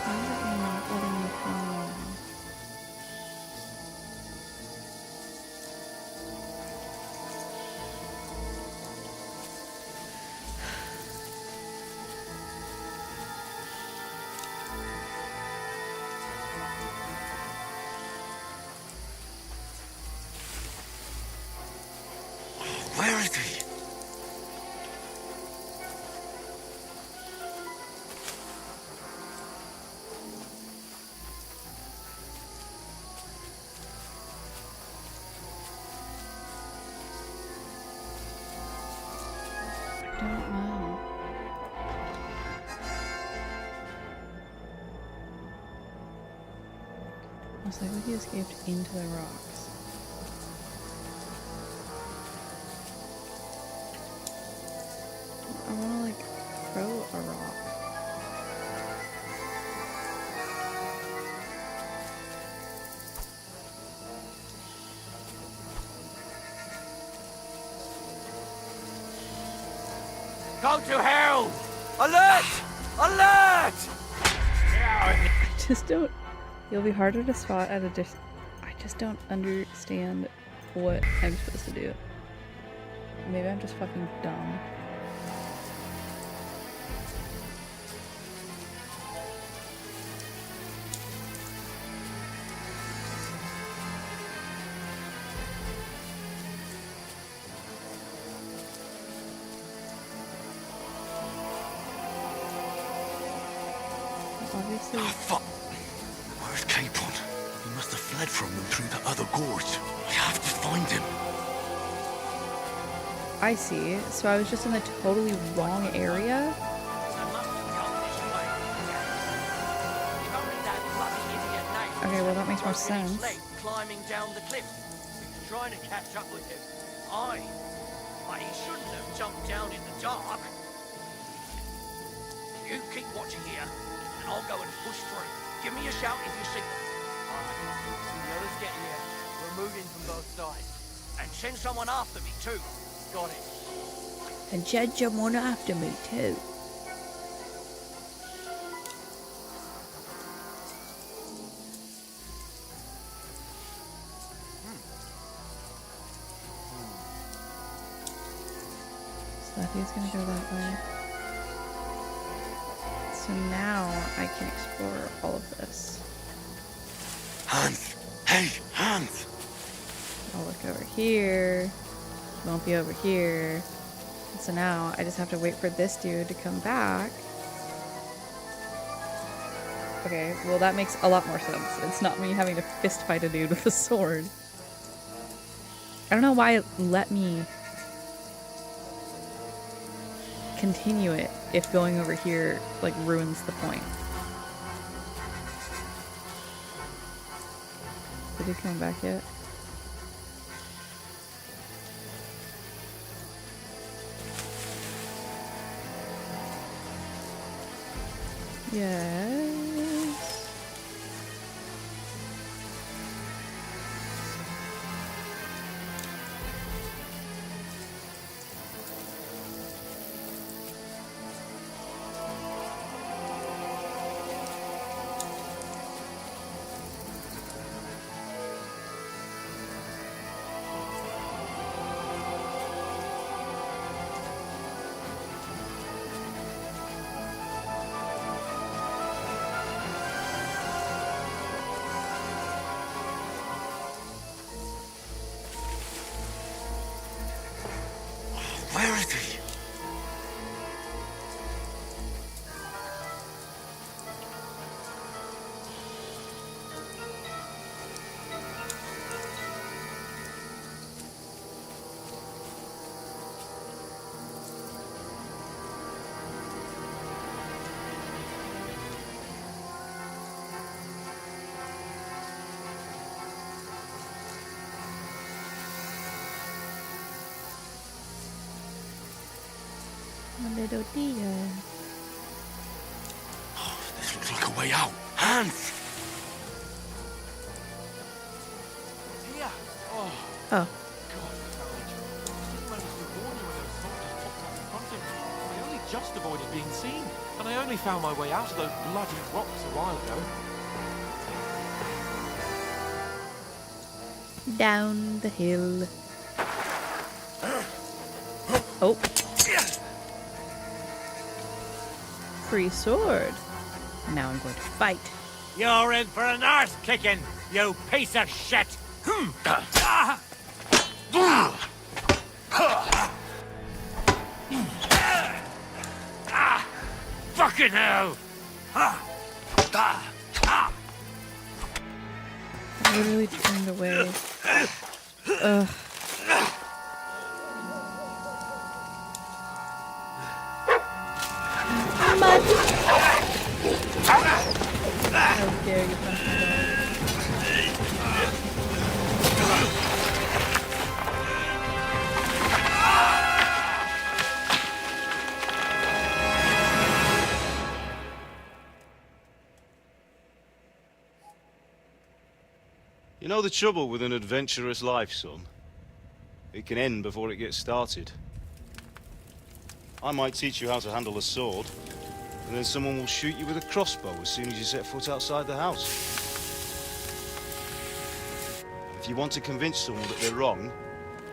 Why is it not letting me come? Where is he? I don't know. It's like he escaped into the rocks. I want to, like, throw a rock. Go to hell! Alert! Alert! I just don't. You'll be harder to spot at a distance. I just don't understand what I'm supposed to do. Maybe I'm just fucking dumb. Obviously. Oh, fuck. Where's Capon? He must have fled from them through the other gorge. We have to find him. I see. So I was just in the totally wrong area? Okay, well that makes more sense. Climbing down the cliff. Trying to catch up with him. Aye. But he shouldn't have jumped down in the dark. You keep watching here, and I'll go and push through. Give me a shout if you see them. Alright. When the others get here, we're moving from both sides. And send someone after me too. Got it. And send someone after me too. So he's gonna go that way. So now I can explore all of this. Hans! Hey, Hans! I'll look over here. Won't be over here. And so now I just have to wait for this dude to come back. Okay, well that makes a lot more sense. It's not me having to fist fight a dude with a sword. I don't know why it let me continue it if going over here like ruins the point. Did he come back yet? Yes. Where is he? A little deer. Oh, this looks like a way out. Hans! Here. Oh, Oh. God, courage. I didn't manage to warn you when those soldiers popped up in front of me. I only just avoided being seen. And I only found my way out of those bloody rocks a while ago. Down the hill. Oh. Free sword. Now I'm going to fight. You're in for an arse kicking, you piece of shit! Fucking hell! I literally turned away. Ugh. Mud. How dare you punch my dog? You know the trouble with an adventurous life, son? It can end before it gets started. I might teach you how to handle a sword, and then someone will shoot you with a crossbow as soon as you set foot outside the house. If you want to convince someone that they're wrong,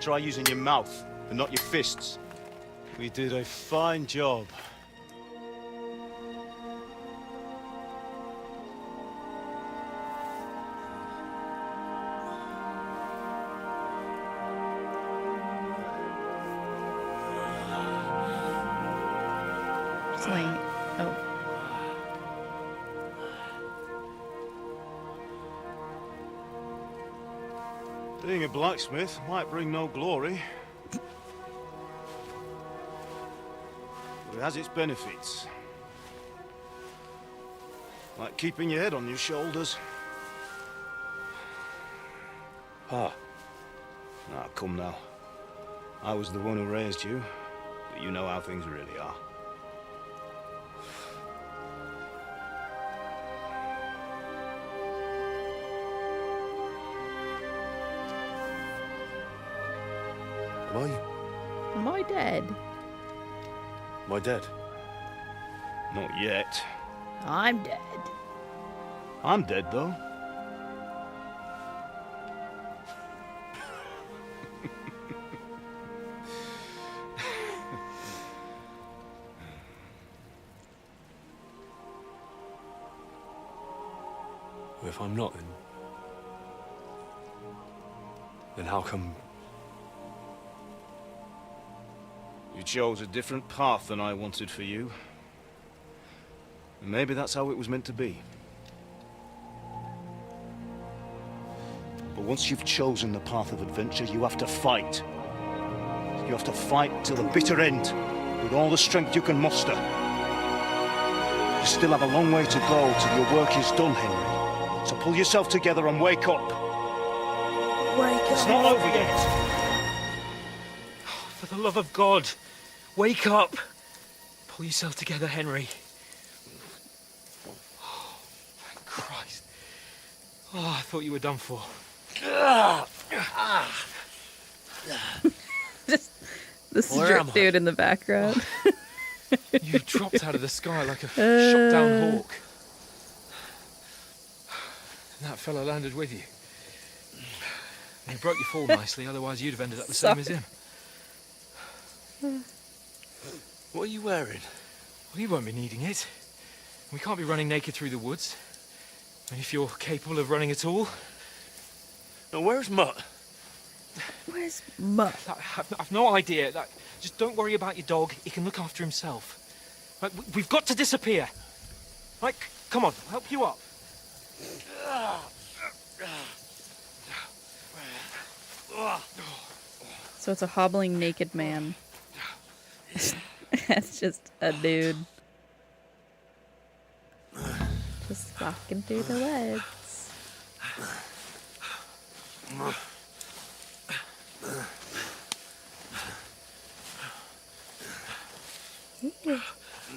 try using your mouth and not your fists. We did a fine job. Just laying. Oh. Being a blacksmith might bring no glory, but it has its benefits. Like keeping your head on your shoulders. Ah. Ah, come now. I was the one who raised you, but you know how things really are. Am I dead? Am I dead? Not yet. I'm dead. I'm dead, though. Well, if I'm not, then how come... You chose a different path than I wanted for you. And maybe that's how it was meant to be. But once you've chosen the path of adventure, you have to fight. You have to fight till the bitter end, with all the strength you can muster. You still have a long way to go till your work is done, Henry. So pull yourself together and wake up. Wake up. It's not over yet. For the love of God, wake up! Pull yourself together, Henry. Oh, thank Christ. Oh, I thought you were done for. Just the strip dude in the background. You dropped out of the sky like a shot down hawk. And that fella landed with you. And he broke your fall nicely, otherwise you'd have ended up the same as him. What are you wearing? Well, you won't be needing it. We can't be running naked through the woods. And if you're capable of running at all... Now, where's Mutt? Where's Mutt? I've no idea. Just don't worry about your dog. He can look after himself. Right, we've got to disappear. Right, come on, I'll help you up. So it's a hobbling naked man. That's just a dude. Just walking through the woods.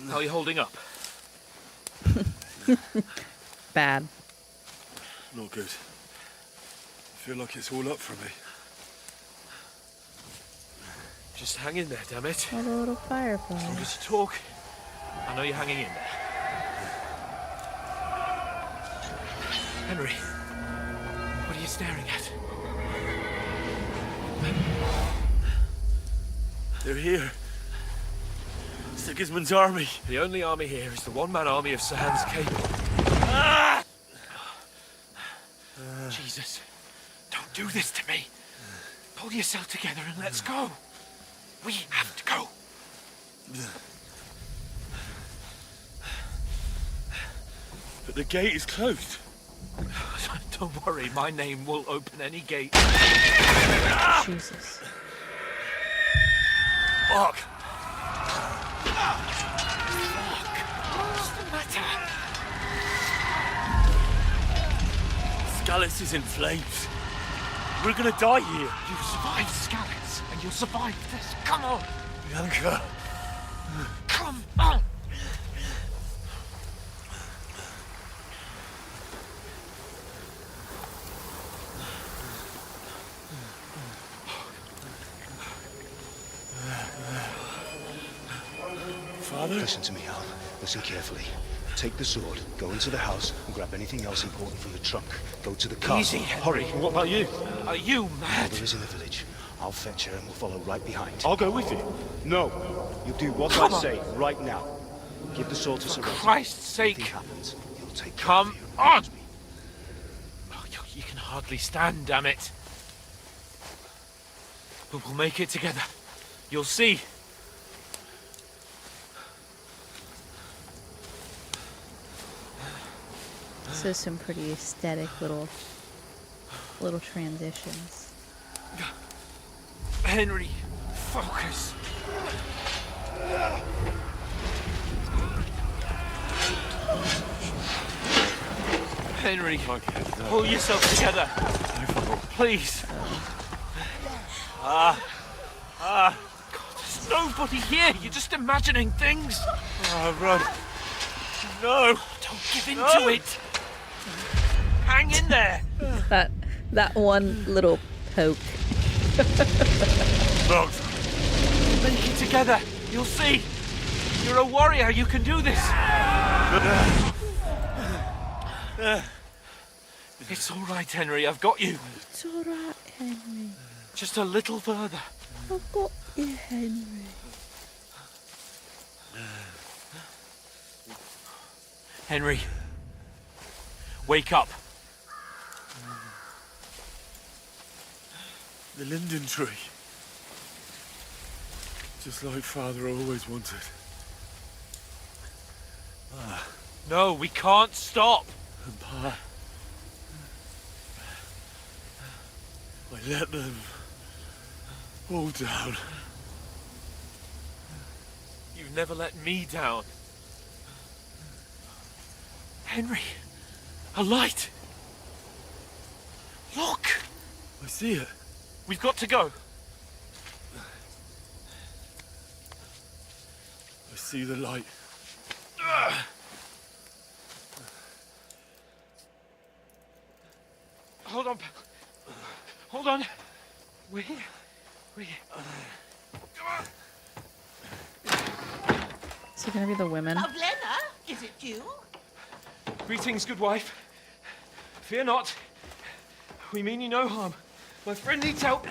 How are you holding up? Bad. Not good. I feel like it's all up for me. Just hang in there, damn it. What a little firefly. As long as you talk, I know you're hanging in there. Henry, what are you staring at? They're here. Sigismund's army. The only army here is the one-man army of Sir Hans Cable. Ah! Jesus, don't do this to me. Pull yourself together and let's go. We have to go. But the gate is closed. Don't worry, my name will open any gate. Jesus. Fuck. What's the matter? Scallis is in flames. We're gonna die here. You survived Scallis, and you'll survive this. Come on. Bianca. Come on. father. Listen to me, Al. Listen carefully. Take the sword, go into the house, and grab anything else important from the trunk. Go to the car. Easy, Henry. Hurry. What about you? Are you mad? Mother is in the village. I'll fetch her and we'll follow right behind. I'll go with you. No. You do what Come I on. say right now. Give the sword to For Sorrento. Christ's sake. If anything happens, he'll take care Come of you. on! Oh, you can hardly stand, damn it. But we'll make it together. You'll see. So some pretty aesthetic little transitions. Henry, focus. Henry, pull yourself together. Please. God, there's nobody here. You're just imagining things. Run. No, don't give in to it. Hang in there. That one little poke. Make it together. You'll see. You're a warrior. You can do this. It's all right, Henry. I've got you. It's alright, Henry. Just a little further. I've got you, Henry. Henry, wake up. The linden tree. Just like Father always wanted. No, we can't stop. And Pa... I let them... all down. You've never let me down. Henry, a light. Look. I see it. We've got to go. I see the light. Hold on. Hold on. We're here. We're here. Come on. Is it gonna be the women? Pavlena, is it you? Greetings, good wife. Fear not. We mean you no harm. My friend needs help.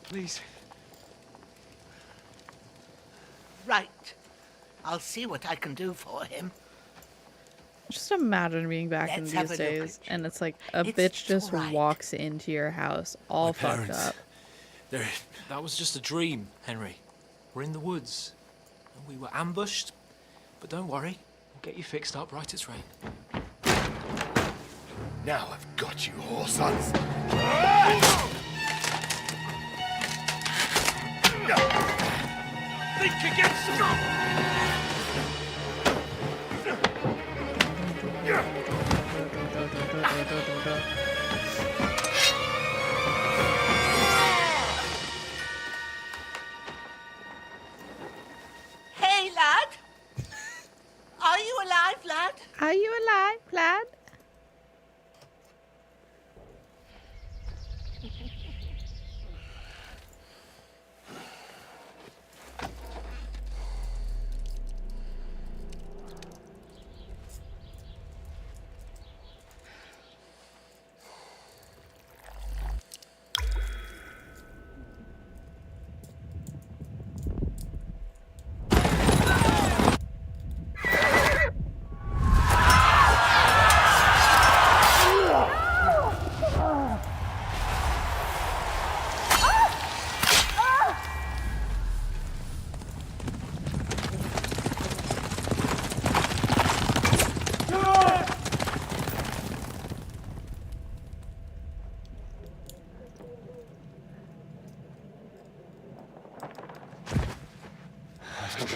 Please. Right. I'll see what I can do for him. Just imagine being back in Let's have these a look days at you. and it's like a It's bitch just all right. walks into your house all fucked parents. up. That was just a dream, Henry. We're in the woods. And we were ambushed. But don't worry. We'll get you fixed up right as rain. Now I've got you, whore sons. Think against Hey, lad. Are you alive, lad? Are you alive, lad?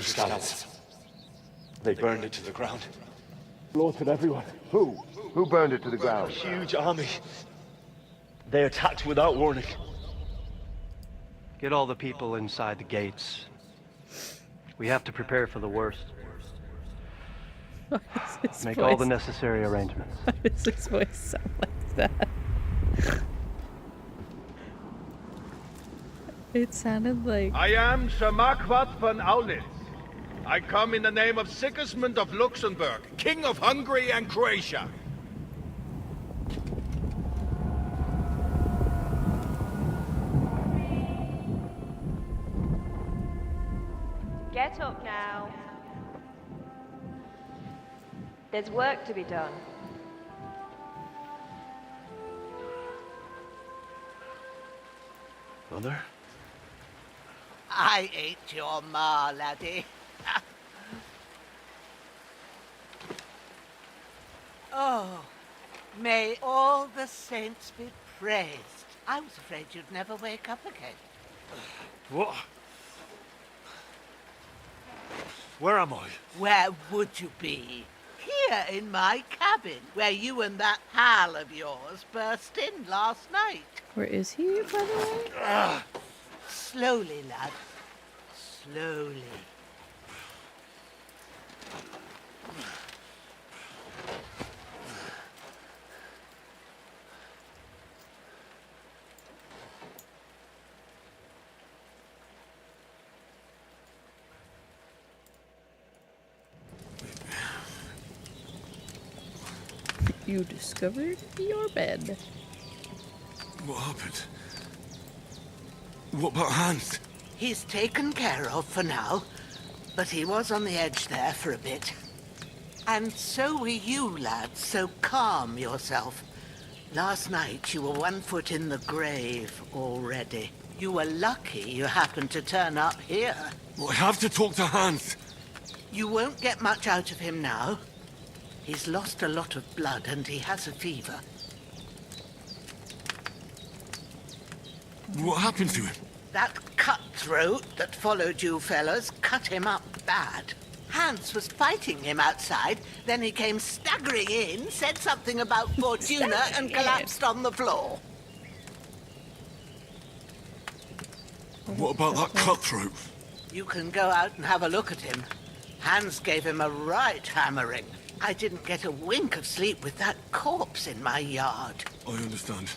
Scallops. They burned it to the ground. Slaughtered everyone. Who? Who burned it to the A ground? huge army. They attacked without warning. Get all the people inside the gates. We have to prepare for the worst. Why does his Make voice, all the necessary arrangements. Why does his voice sound like that? It sounded like... I am Sir Marquardt von Aulitz. I come in the name of Sigismund of Luxembourg, King of Hungary and Croatia. Get up now. There's work to be done. Mother? I ain't your ma, laddie. Oh, may all the saints be praised. I was afraid you'd never wake up again. What? Where am I? Where would you be? Here in my cabin, where you and that pal of yours burst in last night. Where is he, by the way? Slowly, lad. Slowly. You discovered your bed. What happened? What about Hans? He's taken care of for now, but he was on the edge there for a bit. And so were you, lad, so calm yourself. Last night you were 1 foot in the grave already. You were lucky you happened to turn up here. Well, I have to talk to Hans. You won't get much out of him now. He's lost a lot of blood and he has a fever. What happened to him? That cutthroat that followed you fellas cut him up bad. Hans was fighting him outside, then he came staggering in, said something about Fortuna and collapsed on the floor. What about that cutthroat? You can go out and have a look at him. Hans gave him a right hammering. I didn't get a wink of sleep with that corpse in my yard. I understand.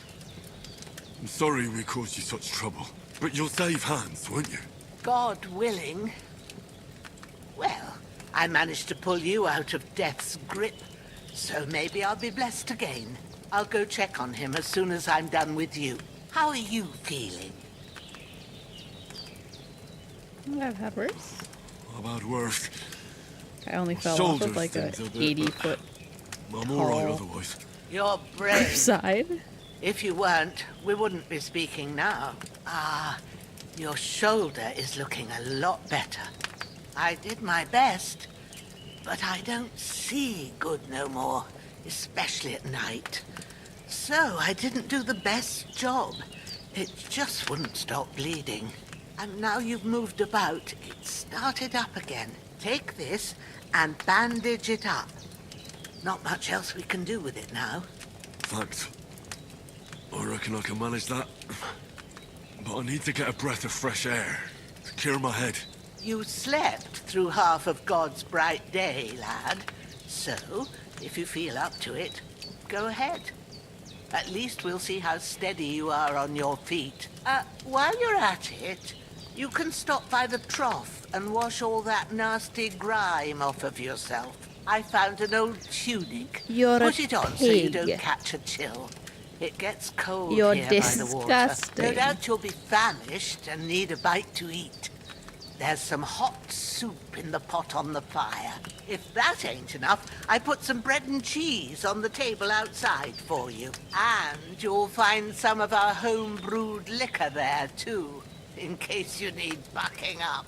I'm sorry we caused you such trouble. But you'll save Hans, won't you? God willing. Well, I managed to pull you out of death's grip, so maybe I'll be blessed again. I'll go check on him as soon as I'm done with you. How are you feeling? I've had worse. How about worse? I only fell off of like a 80-foot I'm alright otherwise. You're brave. side. If you weren't, we wouldn't be speaking now. Ah, your shoulder is looking a lot better. I did my best, but I don't see good no more, especially at night. So I didn't do the best job. It just wouldn't stop bleeding. And now you've moved about, it started up again. Take this and bandage it up. Not much else we can do with it now. Thanks. I reckon I can manage that. But I need to get a breath of fresh air to clear my head. You slept through half of God's bright day, lad. So, if you feel up to it, go ahead. At least we'll see how steady you are on your feet. While you're at it, you can stop by the trough and wash all that nasty grime off of yourself. I found an old tunic. You're Put a it on so you don't pig. catch a chill. It gets cold You're here by the water. disgusting. No doubt you'll be famished and need a bite to eat. There's some hot soup in the pot on the fire. If that ain't enough, I put some bread and cheese on the table outside for you. And you'll find some of our home-brewed liquor there, too, in case you need bucking up.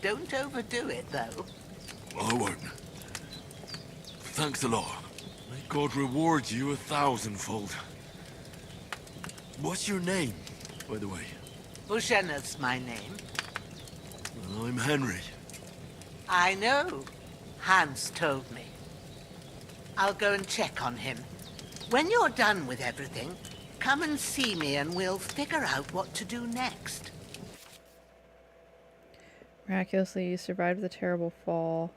Don't overdo it, though. I won't. Thanks a lot. May God reward you 1,000-fold. What's your name, by the way? Bushenna's my name. I'm Henry. I know. Hans told me. I'll go and check on him. When you're done with everything, come and see me and we'll figure out what to do next. Miraculously, you survived the terrible fall,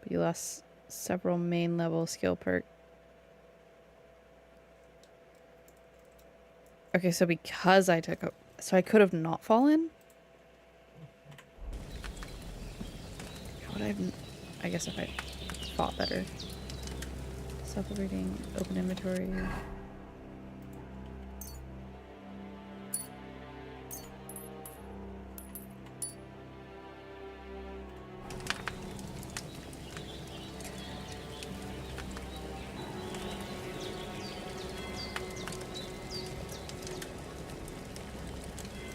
but you lost several main level skill perk. Okay, so because I took a So I could have not fallen? How would I have... I guess if I fought better. Self-reading, open inventory.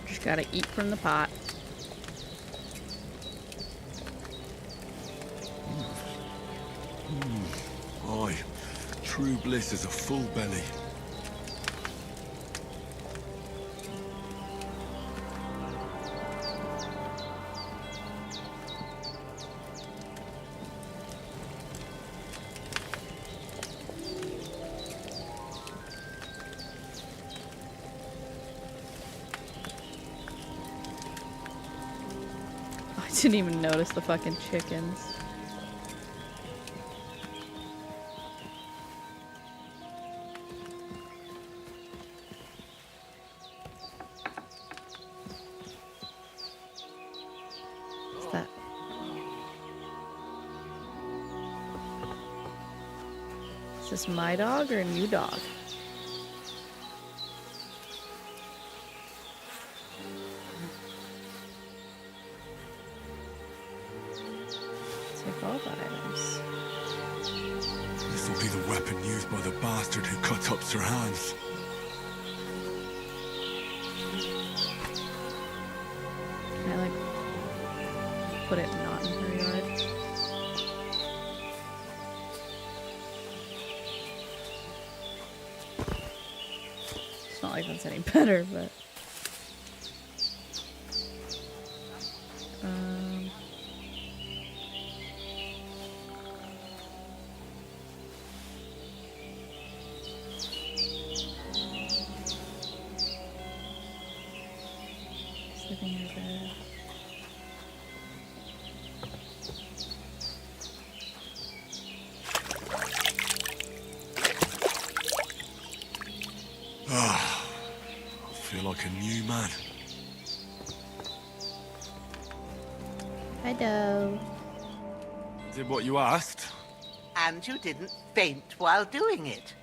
Just gotta eat from the pot. Aye, true bliss is a full belly. I didn't even notice the fucking chickens. What's that? Is this my dog or a new dog? Take all the items. This will be the weapon used by the bastard who cut up Sir Hans. Can I, like, put it not in her yard? It's not like that's any better, but... Sleeping in her bed. Ah, I feel like a new man. Hello. Did what you asked? And you didn't faint while doing it.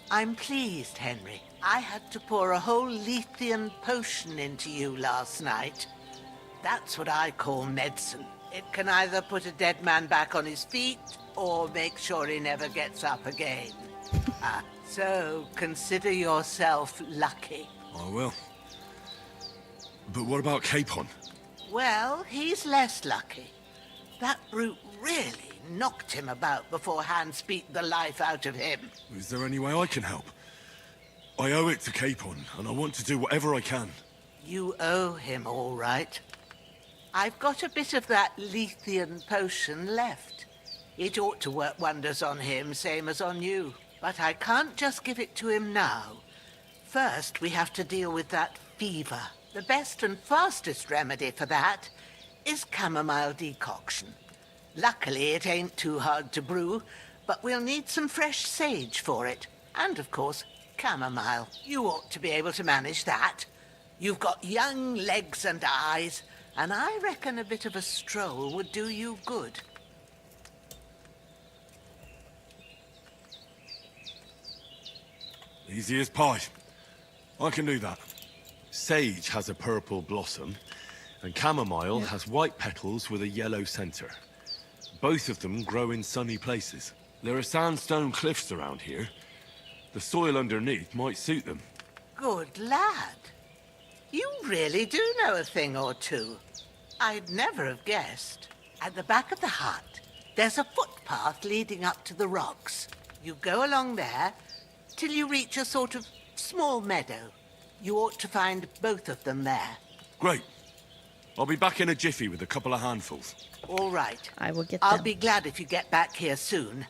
I'm pleased, Henry. I had to pour a whole Lethean potion into you last night. That's what I call medicine. It can either put a dead man back on his feet or make sure he never gets up again. So consider yourself lucky. I will. But what about Capon? Well, he's less lucky. That brute really knocked him about before Hans beat the life out of him. Is there any way I can help? I owe it to Capon, and I want to do whatever I can. You owe him, all right. I've got a bit of that Lethean potion left. It ought to work wonders on him, same as on you. But I can't just give it to him now. First, we have to deal with that fever. The best and fastest remedy for that is chamomile decoction. Luckily, it ain't too hard to brew, but we'll need some fresh sage for it. And, of course, chamomile. You ought to be able to manage that. You've got young legs and eyes, and I reckon a bit of a stroll would do you good. Easy as pie. I can do that. Sage has a purple blossom, and chamomile has white petals with a yellow center. Both of them grow in sunny places. There are sandstone cliffs around here. The soil underneath might suit them. Good lad. You really do know a thing or two. I'd never have guessed. At the back of the hut, there's a footpath leading up to the rocks. You go along there till you reach a sort of small meadow. You ought to find both of them there. Great. I'll be back in a jiffy with a couple of handfuls. All right. I will get I'll them. be glad if you get back here soon.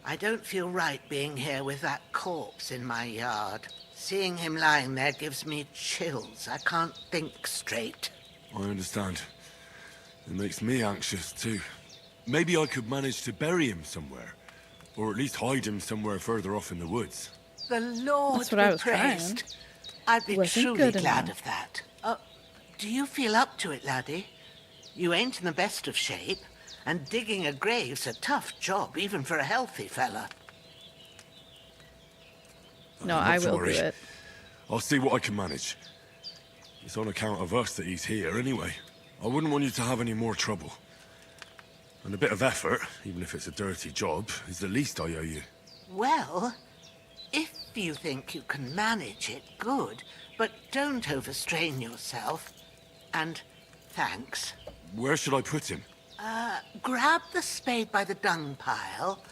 I don't feel right being here with that corpse in my yard. Seeing him lying there gives me chills. I can't think straight. I understand. It makes me anxious, too. Maybe I could manage to bury him somewhere. Or at least hide him somewhere further off in the woods. The Lord That's what I be was trying. praised. I'd be Wasn't truly good glad enough. of that. Do you feel up to it, laddie? You ain't in the best of shape, and digging a grave's a tough job, even for a healthy fella. No, Not I to will worry. do it. I'll see what I can manage. It's on account of us that he's here anyway. I wouldn't want you to have any more trouble. And a bit of effort, even if it's a dirty job, is the least I owe you. Well, if you think you can manage it, good. But don't overstrain yourself. And thanks. Where should I put him? Grab the spade by the dung pile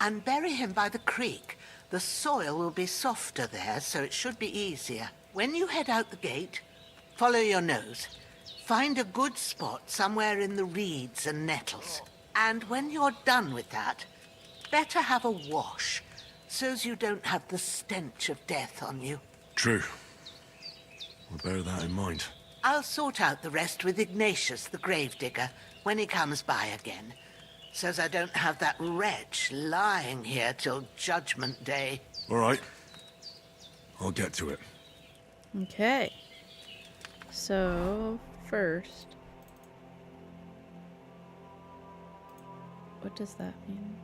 and bury him by the creek. The soil will be softer there, so it should be easier. When you head out the gate, follow your nose. Find a good spot somewhere in the reeds and nettles. And when you're done with that, better have a wash, so's you don't have the stench of death on you. True. I'll bear that in mind. I'll sort out the rest with Ignatius, the gravedigger, when he comes by again, so's I don't have that wretch lying here till Judgment Day. All right. I'll get to it. Okay. So, first... What does that mean?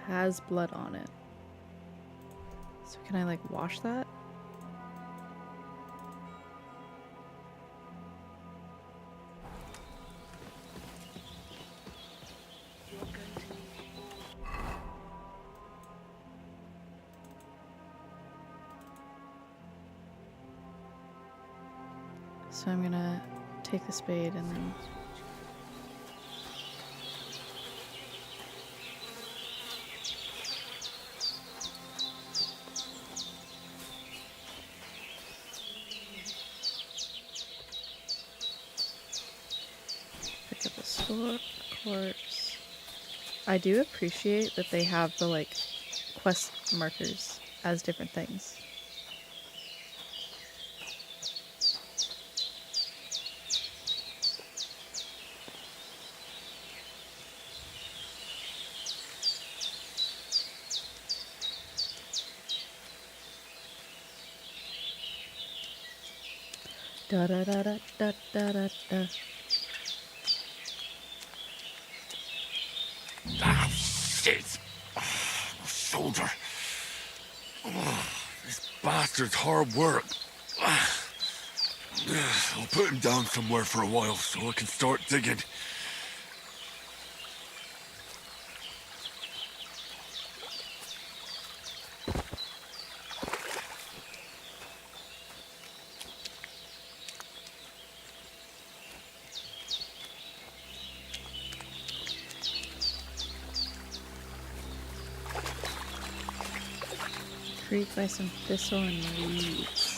Has blood on it. So can I, like, wash that? So I'm gonna take the spade and then... Pick up a corpse. I do appreciate that they have the, like, quest markers as different things. Da da da da da da da da. Ah, shit! My shoulder. This bastard's hard work. I'll put him down somewhere for a while so I can start digging. Creek by some thistle and reeds.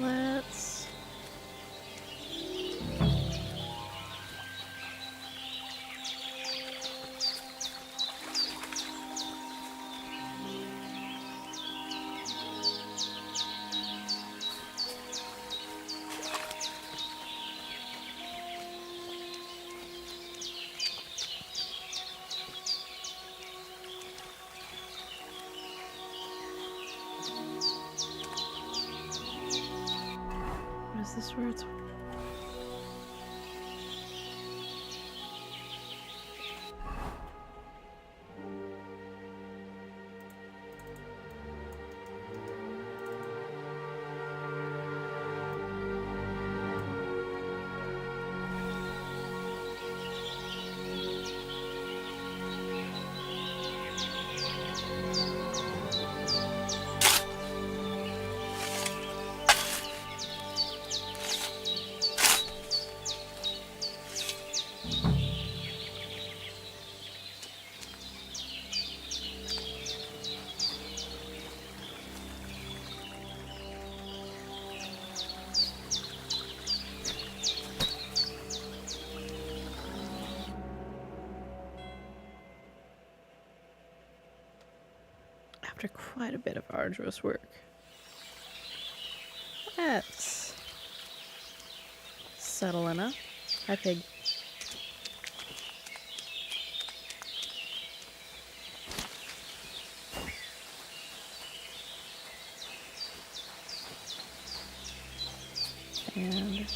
Let's... What is this word? after quite a bit of arduous work. Let's settle enough. Hi, pig. And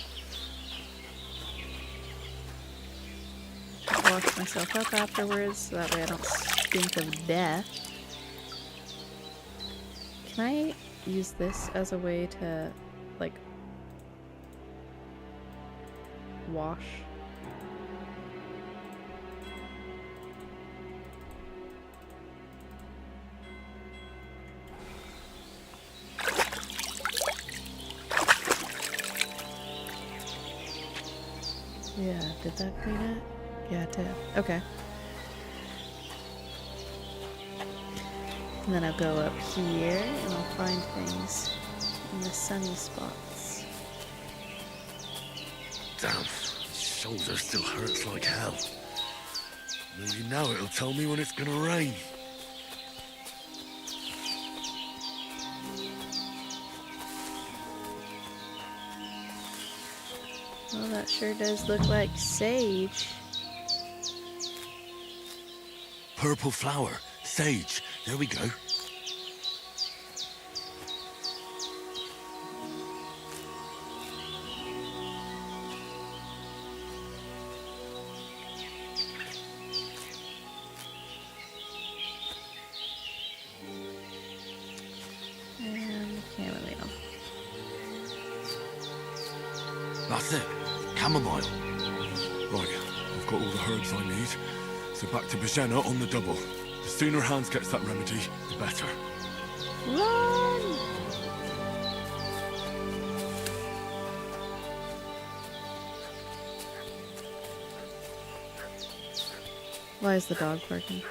wash myself up afterwards so that way I don't stink of death. Can I use this as a way to, like, wash? Yeah, did that clean it? Yeah, it did. Okay. And then I'll go up here and I'll find things in the sunny spots. Damn, shoulder still hurts like hell. Maybe now it'll tell me when it's gonna rain. Well, that sure does look like sage. Purple flower, sage. There we go. And chamomile. That's it. Chamomile. Right, I've got all the herbs I need. So back to Bajena on the double. The sooner Hans gets that remedy, the better. Run! Why is the dog barking?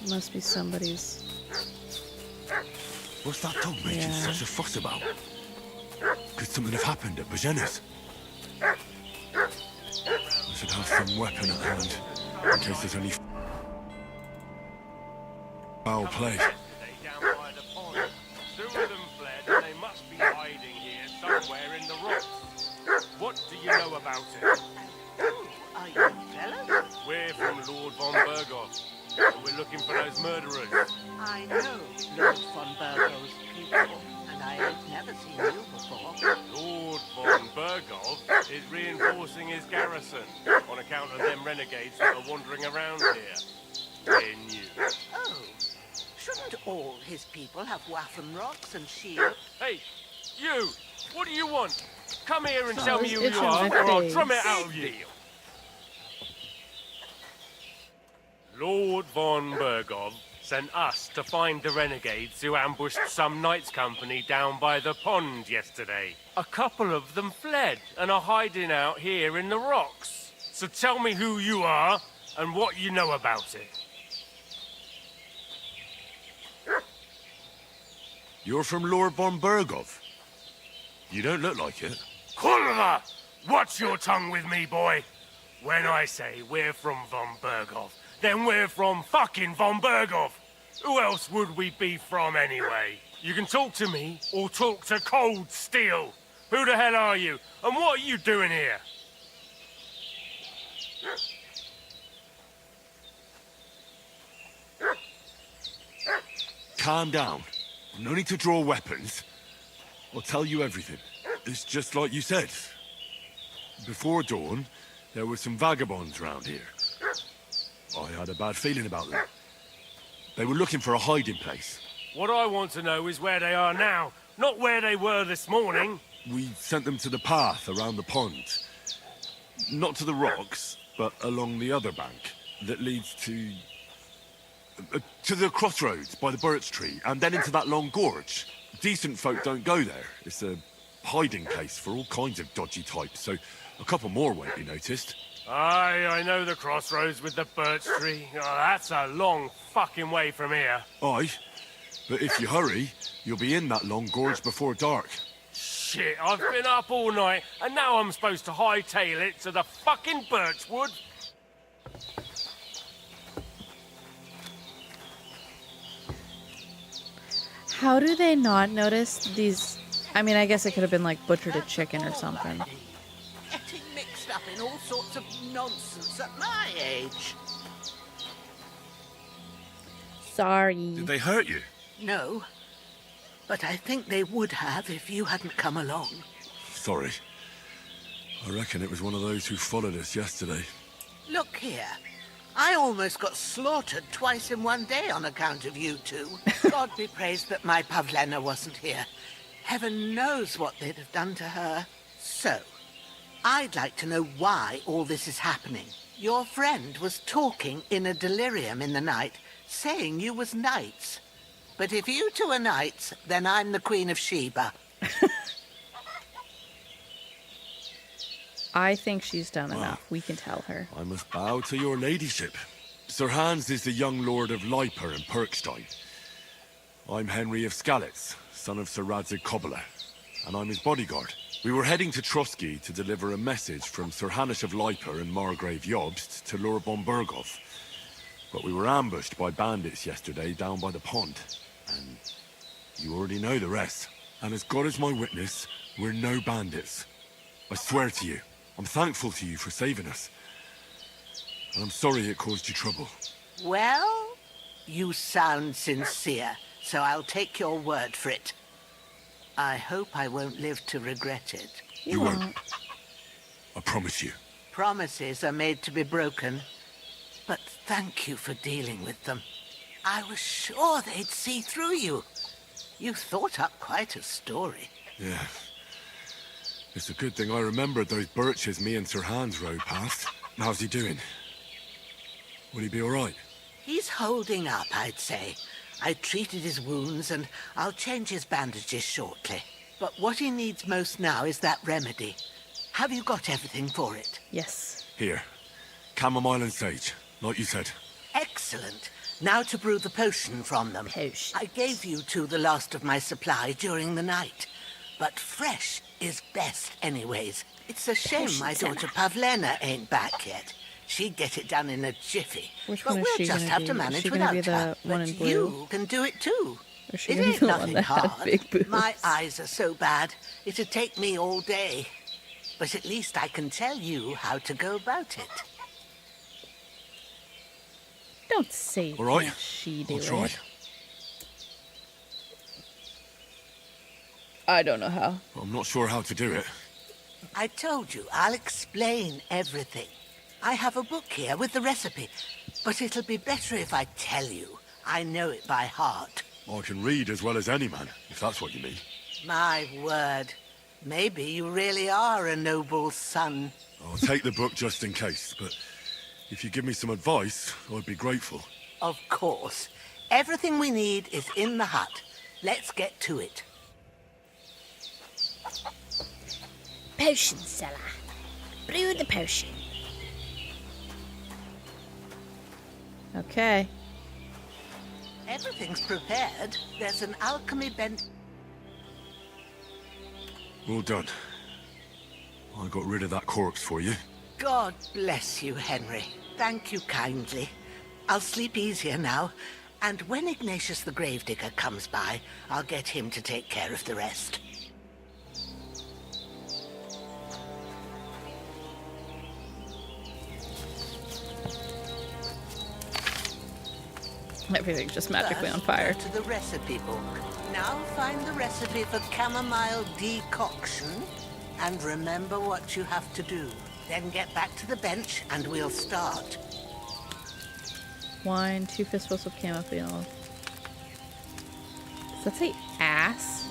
Must be somebody's. What's that dog making such a fuss about? Could something have happened at Bajena's? I should have some weapon at hand, in case there's any foul play. Down by the pond. Two of them fled and they must be hiding here somewhere in the rocks. What do you know about it? Who are you fellas? We're from Lord von Berghoff. We're looking for those murderers. I know Lord von Burgo's people, and I ain't never seen you before. Lord von Berghoff is reinforcing his garrison on account of them renegades that are wandering around here. We're new. Oh, shouldn't all his people have waffen rocks and shields? Hey, you! What do you want? Come here and Oh, tell me it's who you itching are, my or I'll face. drum it out of you. Lord von Berghoff sent us to find the renegades who ambushed some knights' company down by the pond yesterday. A couple of them fled and are hiding out here in the rocks. So tell me who you are and what you know about it. You're from Lord von Berghoff. You don't look like it. Kulva! Watch your tongue with me, boy. When I say we're from von Berghoff, then we're from fucking von Berghoff. Who else would we be from anyway? You can talk to me or talk to cold steel. Who the hell are you? And what are you doing here? Calm down. No need to draw weapons. I'll tell you everything. It's just like you said. Before dawn, there were some vagabonds round here. I had a bad feeling about them. They were looking for a hiding place. What I want to know is where they are now, not where they were this morning. We sent them to the path around the pond. Not to the rocks, but along the other bank that leads to the crossroads by the birch tree, and then into that long gorge. Decent folk don't go there. It's a hiding place for all kinds of dodgy types, so A couple more won't be noticed. Aye, I know the crossroads with the birch tree. Oh, that's a long fucking way from here. Aye, but if you hurry, you'll be in that long gorge before dark. Shit, I've been up all night, and now I'm supposed to hightail it to the fucking birchwood? How do they not notice these? I mean, I guess it could have been like butchered a chicken or something. Getting mixed up in all sorts of nonsense at my age. Sorry. Did they hurt you? No, but I think they would have if you hadn't come along. Sorry. I reckon it was one of those who followed us yesterday. Look here. I almost got slaughtered twice in one day on account of you two. God be praised that my Pavlena wasn't here. Heaven knows what they'd have done to her. So, I'd like to know why all this is happening. Your friend was talking in a delirium in the night, saying you was knights. But if you two are knights, then I'm the Queen of Sheba. I think she's done enough. We can tell her. I must bow to your ladyship. Sir Hans is the young lord of Leiper and Perkstein. I'm Henry of Skalitz, son of Sir Radzig Kobyla, and I'm his bodyguard. We were heading to Trotsky to deliver a message from Sir Hanish of Leiper and Margrave Jobst to Lord Bombergov. But we were ambushed by bandits yesterday down by the pond. And you already know the rest. And as God is my witness, we're no bandits. I swear to you. I'm thankful to you for saving us. And I'm sorry it caused you trouble. Well, you sound sincere, so I'll take your word for it. I hope I won't live to regret it. You won't. I promise you. Promises are made to be broken. But thank you for dealing with them. I was sure they'd see through you. You thought up quite a story. Yeah. It's a good thing I remembered those birches me and Sir Hans rode past. How's he doing? Will he be all right? He's holding up, I'd say. I treated his wounds and I'll change his bandages shortly. But what he needs most now is that remedy. Have you got everything for it? Yes. Here. Chamomile and sage, like you said. Excellent. Now to brew the potion from them. Potion. I gave you two the last of my supply during the night. But fresh is best anyways. It's a shame my daughter Pavlena ain't back yet. She'd get it done in a jiffy. Which but one is we'll she just gonna have be? to Is manage she gonna be without her. the one But in blue? you can do it too. Or is she It gonna be ain't the one nothing that had hard. big boobs? My eyes are so bad, it'd take me all day. But at least I can tell you how to go about it. Don't say All right. can't she do I'll try. it. I don't know how. I'm not sure how to do it. I told you, I'll explain everything. I have a book here with the recipe, but it'll be better if I tell you. I know it by heart. I can read as well as any man, if that's what you mean. My word. Maybe you really are a noble son. I'll take the book just in case, but if you give me some advice, I'd be grateful. Of course. Everything we need is in the hut. Let's get to it. Potion seller. Brew the potion. Okay. Everything's prepared. There's an alchemy bench. Well done. I got rid of that corpse for you. God bless you, Henry. Thank you kindly. I'll sleep easier now, and when Ignatius the Gravedigger comes by, I'll get him to take care of the rest. Everything's just magically on First, fire. go to the recipe book. Now find the recipe for chamomile decoction, and remember what you have to do. Then get back to the bench, and we'll start. Wine, 2 fistfuls of chamomile. Does that say ass?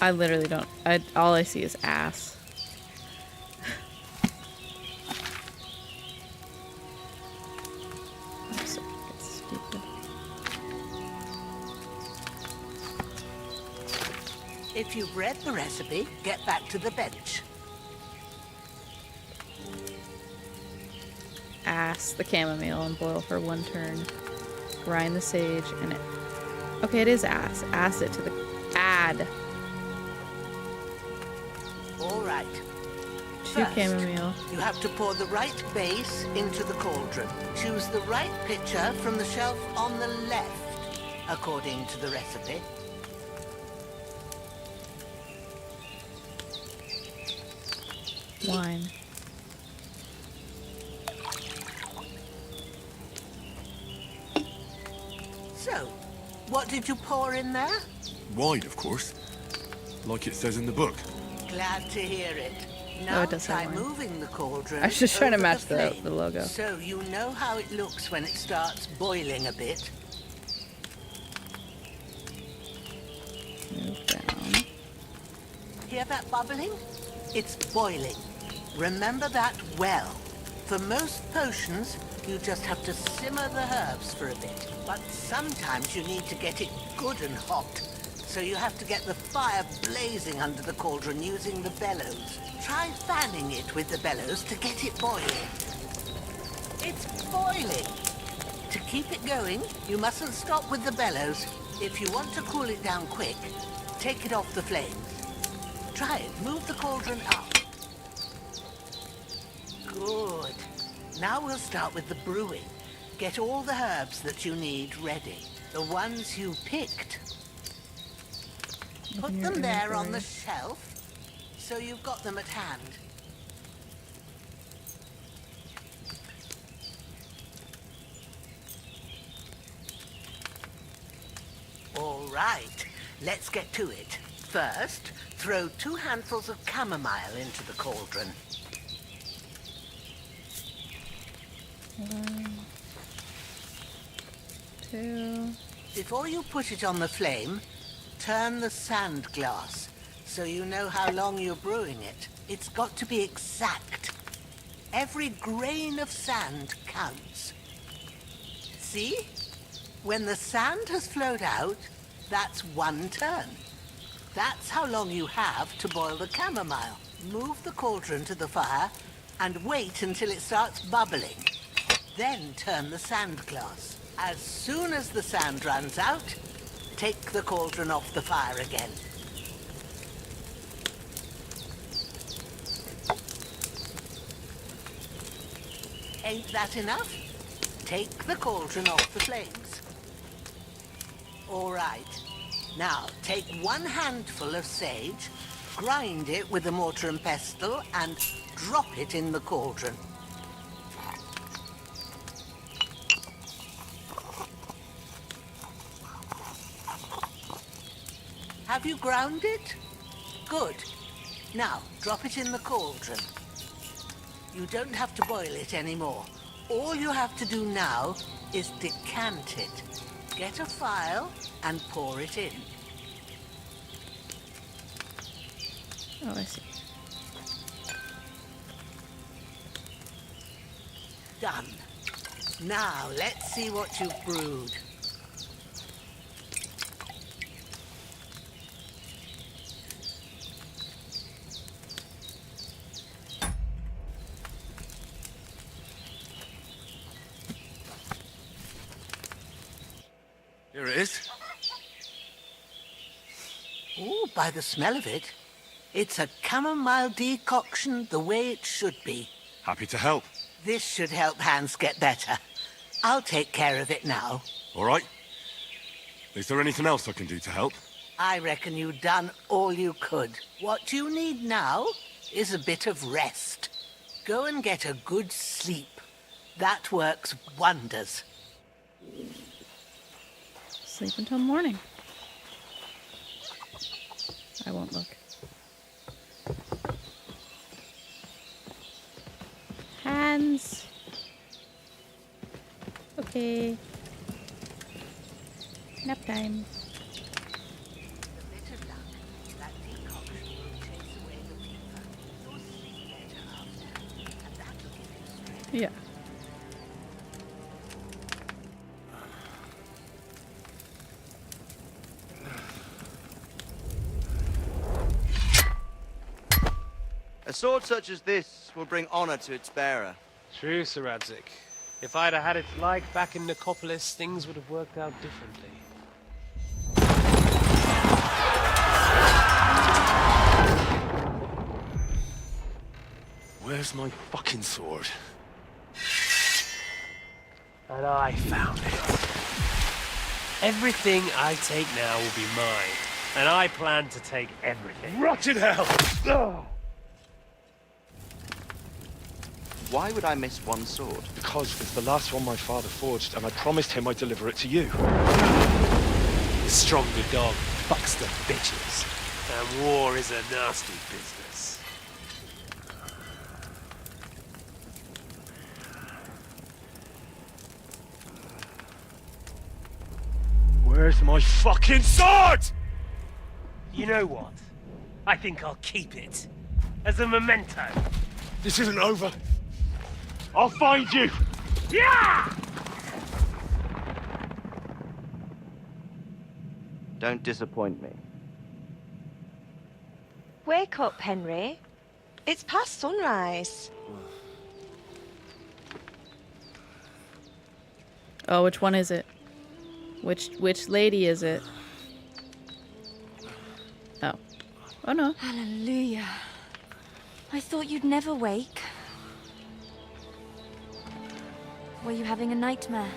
I literally don't. All I see is ass. I'm so fucking stupid. If you've read the recipe, get back to the bench. Ass the chamomile and boil for 1 turn. Grind the sage and it. Okay, it is ass. Ass it to the. Add. All right. 2 chamomile. You have to pour the right base into the cauldron. Choose the right pitcher from the shelf on the left, according to the recipe. Wine. So, what did you pour in there? Wine, of course. Like it says in the book. Glad to hear it. Oh, Now it does have try wine. moving the cauldron. I was just trying to over match the flame, logo. So you know how it looks when it starts boiling a bit. Move down. Hear that bubbling? It's boiling. Remember that well. For most potions, you just have to simmer the herbs for a bit. But sometimes you need to get it good and hot. So you have to get the fire blazing under the cauldron using the bellows. Try fanning it with the bellows to get it boiling. It's boiling. To keep it going, you mustn't stop with the bellows. If you want to cool it down quick, take it off the flames. Try it. Move the cauldron up. Good. Now we'll start with the brewing. Get all the herbs that you need ready. The ones you picked. Put them there on the shelf, so you've got them at hand. All right, let's get to it. First, throw 2 handfuls of chamomile into the cauldron. 1, 2. Before you put it on the flame, turn the sand glass so you know how long you're brewing it. It's got to be exact. Every grain of sand counts. See? When the sand has flowed out, that's 1 turn. That's how long you have to boil the chamomile. Move the cauldron to the fire and wait until it starts bubbling. Then turn the sand glass. As soon as the sand runs out, take the cauldron off the fire again. Ain't that enough? Take the cauldron off the flames. All right. Now, take 1 handful of sage, grind it with a mortar and pestle, and drop it in the cauldron. Have you ground it? Good. Now, drop it in the cauldron. You don't have to boil it anymore. All you have to do now is decant it. Get a phial and pour it in. Oh, I see. Done. Now, let's see what you've brewed. Here it is. Ooh, by the smell of it, it's a chamomile decoction the way it should be. Happy to help. This should help Hans get better. I'll take care of it now. All right. Is there anything else I can do to help? I reckon you've done all you could. What you need now is a bit of rest. Go and get a good sleep. That works wonders. Sleep until morning. I won't look. Hands. Okay. Nap time. Yeah. sword such as this will bring honor to its bearer. True, Sir Radzik. If I'd have had its like back in Nicopolis, things would have worked out differently. Where's my fucking sword? And I found it. Everything I take now will be mine. And I plan to take everything. Rotted hell! Ugh. Why would I miss one sword? Because it's the last one my father forged, and I promised him I'd deliver it to you. The stronger dog fucks the bitches. And war is a nasty business. Where's my fucking sword? You know what? I think I'll keep it. As a memento. This isn't over. I'll find you! Yeah! Don't disappoint me. Wake up, Henry. It's past sunrise. Oh, which one is it? Which lady is it? Oh. Oh no. Hallelujah. I thought you'd never wake. Were you having a nightmare?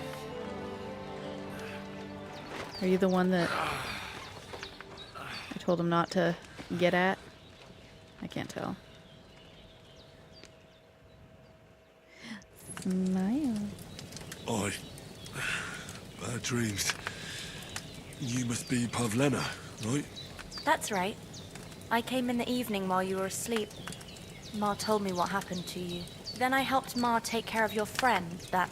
Are you the one that I told him not to get at? I can't tell. Smile. Bad dreams. You must be Pavlena, right? That's right. I came in the evening while you were asleep. Ma told me what happened to you. Then I helped Ma take care of your friend that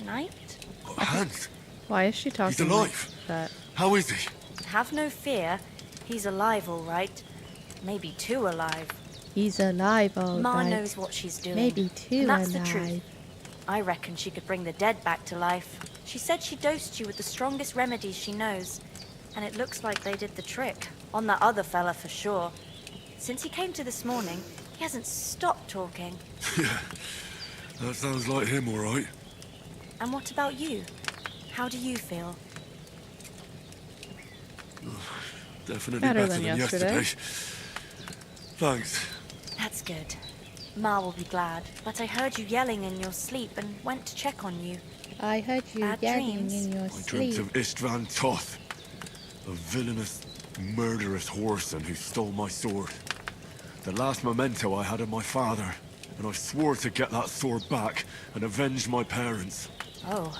night. Hans? Why is she talking He's alive. like that? How is he? Have no fear. He's alive, all right. Maybe too alive. He's alive, all Ma right. knows what she's doing. Maybe too and that's alive. the truth. I reckon she could bring the dead back to life. She said she dosed you with the strongest remedies she knows. And it looks like they did the trick. On that other fella for sure. Since he came to this morning, he hasn't stopped talking. Yeah, that sounds like him, all right. And what about you? How do you feel? Definitely Better better than than yesterday. yesterday. Thanks. That's good. Ma will be glad. But I heard you yelling in your sleep and went to check on you. I heard you Bad yelling dreams? in your I dreamt sleep. of Istvan Toth, a villainous, murderous whoreson who stole my sword. The last memento I had of my father, and I swore to get that sword back and avenge my parents. Oh,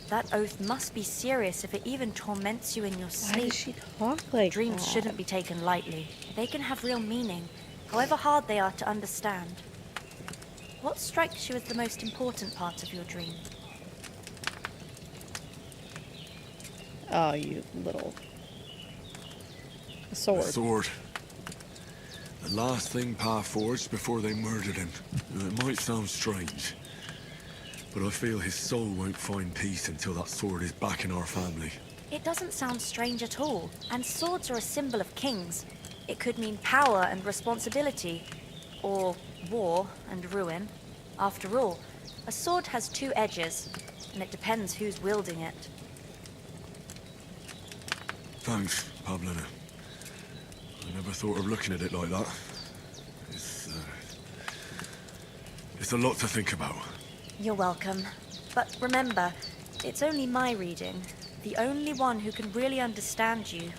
that oath must be serious if it even torments you in your Why sleep. does she talk like Dreams that? shouldn't be taken lightly. They can have real meaning, however hard they are to understand. What strikes you as the most important part of your dream? Oh, you little... A sword. A sword. The last thing Pa forged before they murdered him. Now, it might sound strange, but I feel his soul won't find peace until that sword is back in our family. It doesn't sound strange at all, and swords are a symbol of kings. It could mean power and responsibility, or war and ruin. After all, a sword has two edges, and it depends who's wielding it. Thanks, Pavlena. I never thought of looking at it like that. It's a lot to think about. You're welcome. But remember, it's only my reading. The only one who can really understand you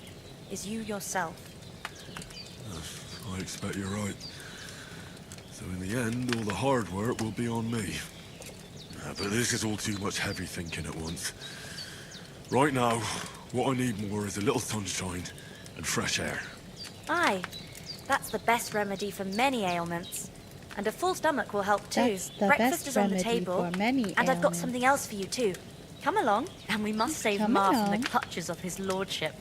is you yourself. I expect you're right. So in the end, all the hard work will be on me. But this is all too much heavy thinking at once. Right now, what I need more is a little sunshine and fresh air. Aye, that's the best remedy for many ailments. And a full stomach will help too. That's the Breakfast best is on the remedy table, for many and I've got ailments. something else for you too. Come along, and we must save Come Ma from along. the clutches of his lordship.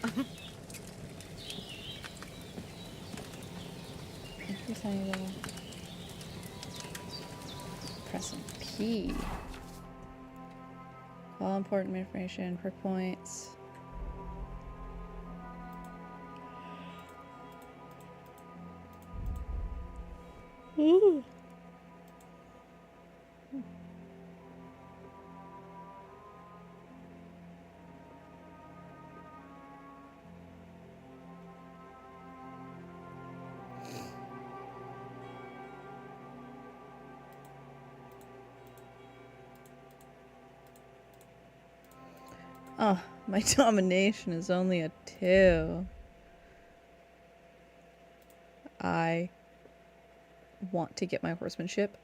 Pressing P. All important information per points. Ooh. Oh, my domination is only a 2. I want to get my horsemanship.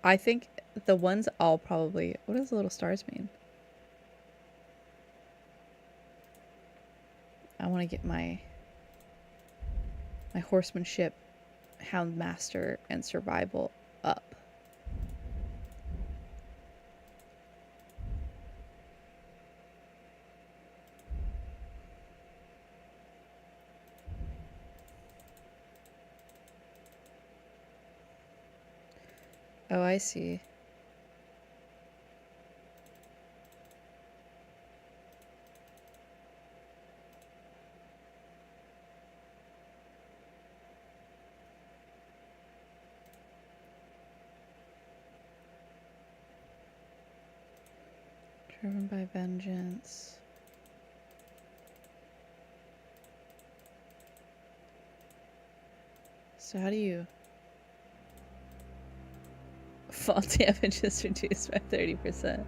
I think the ones I'll probably... What does the little stars mean? I want to get my horsemanship, houndmaster, and survival up. Oh, I see. Driven by vengeance. So how do you... Fall damage is reduced by 30%.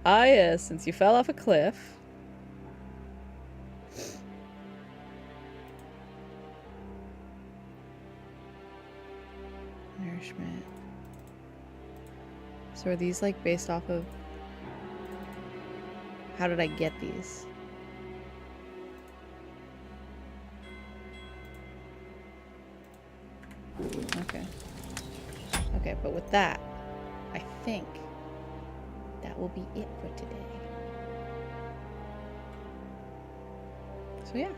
Ah, yes, since you fell off a cliff. Nourishment. So are these like based off of... How did I get these? Okay. Okay, but with that, I think that will be it for today. So yeah.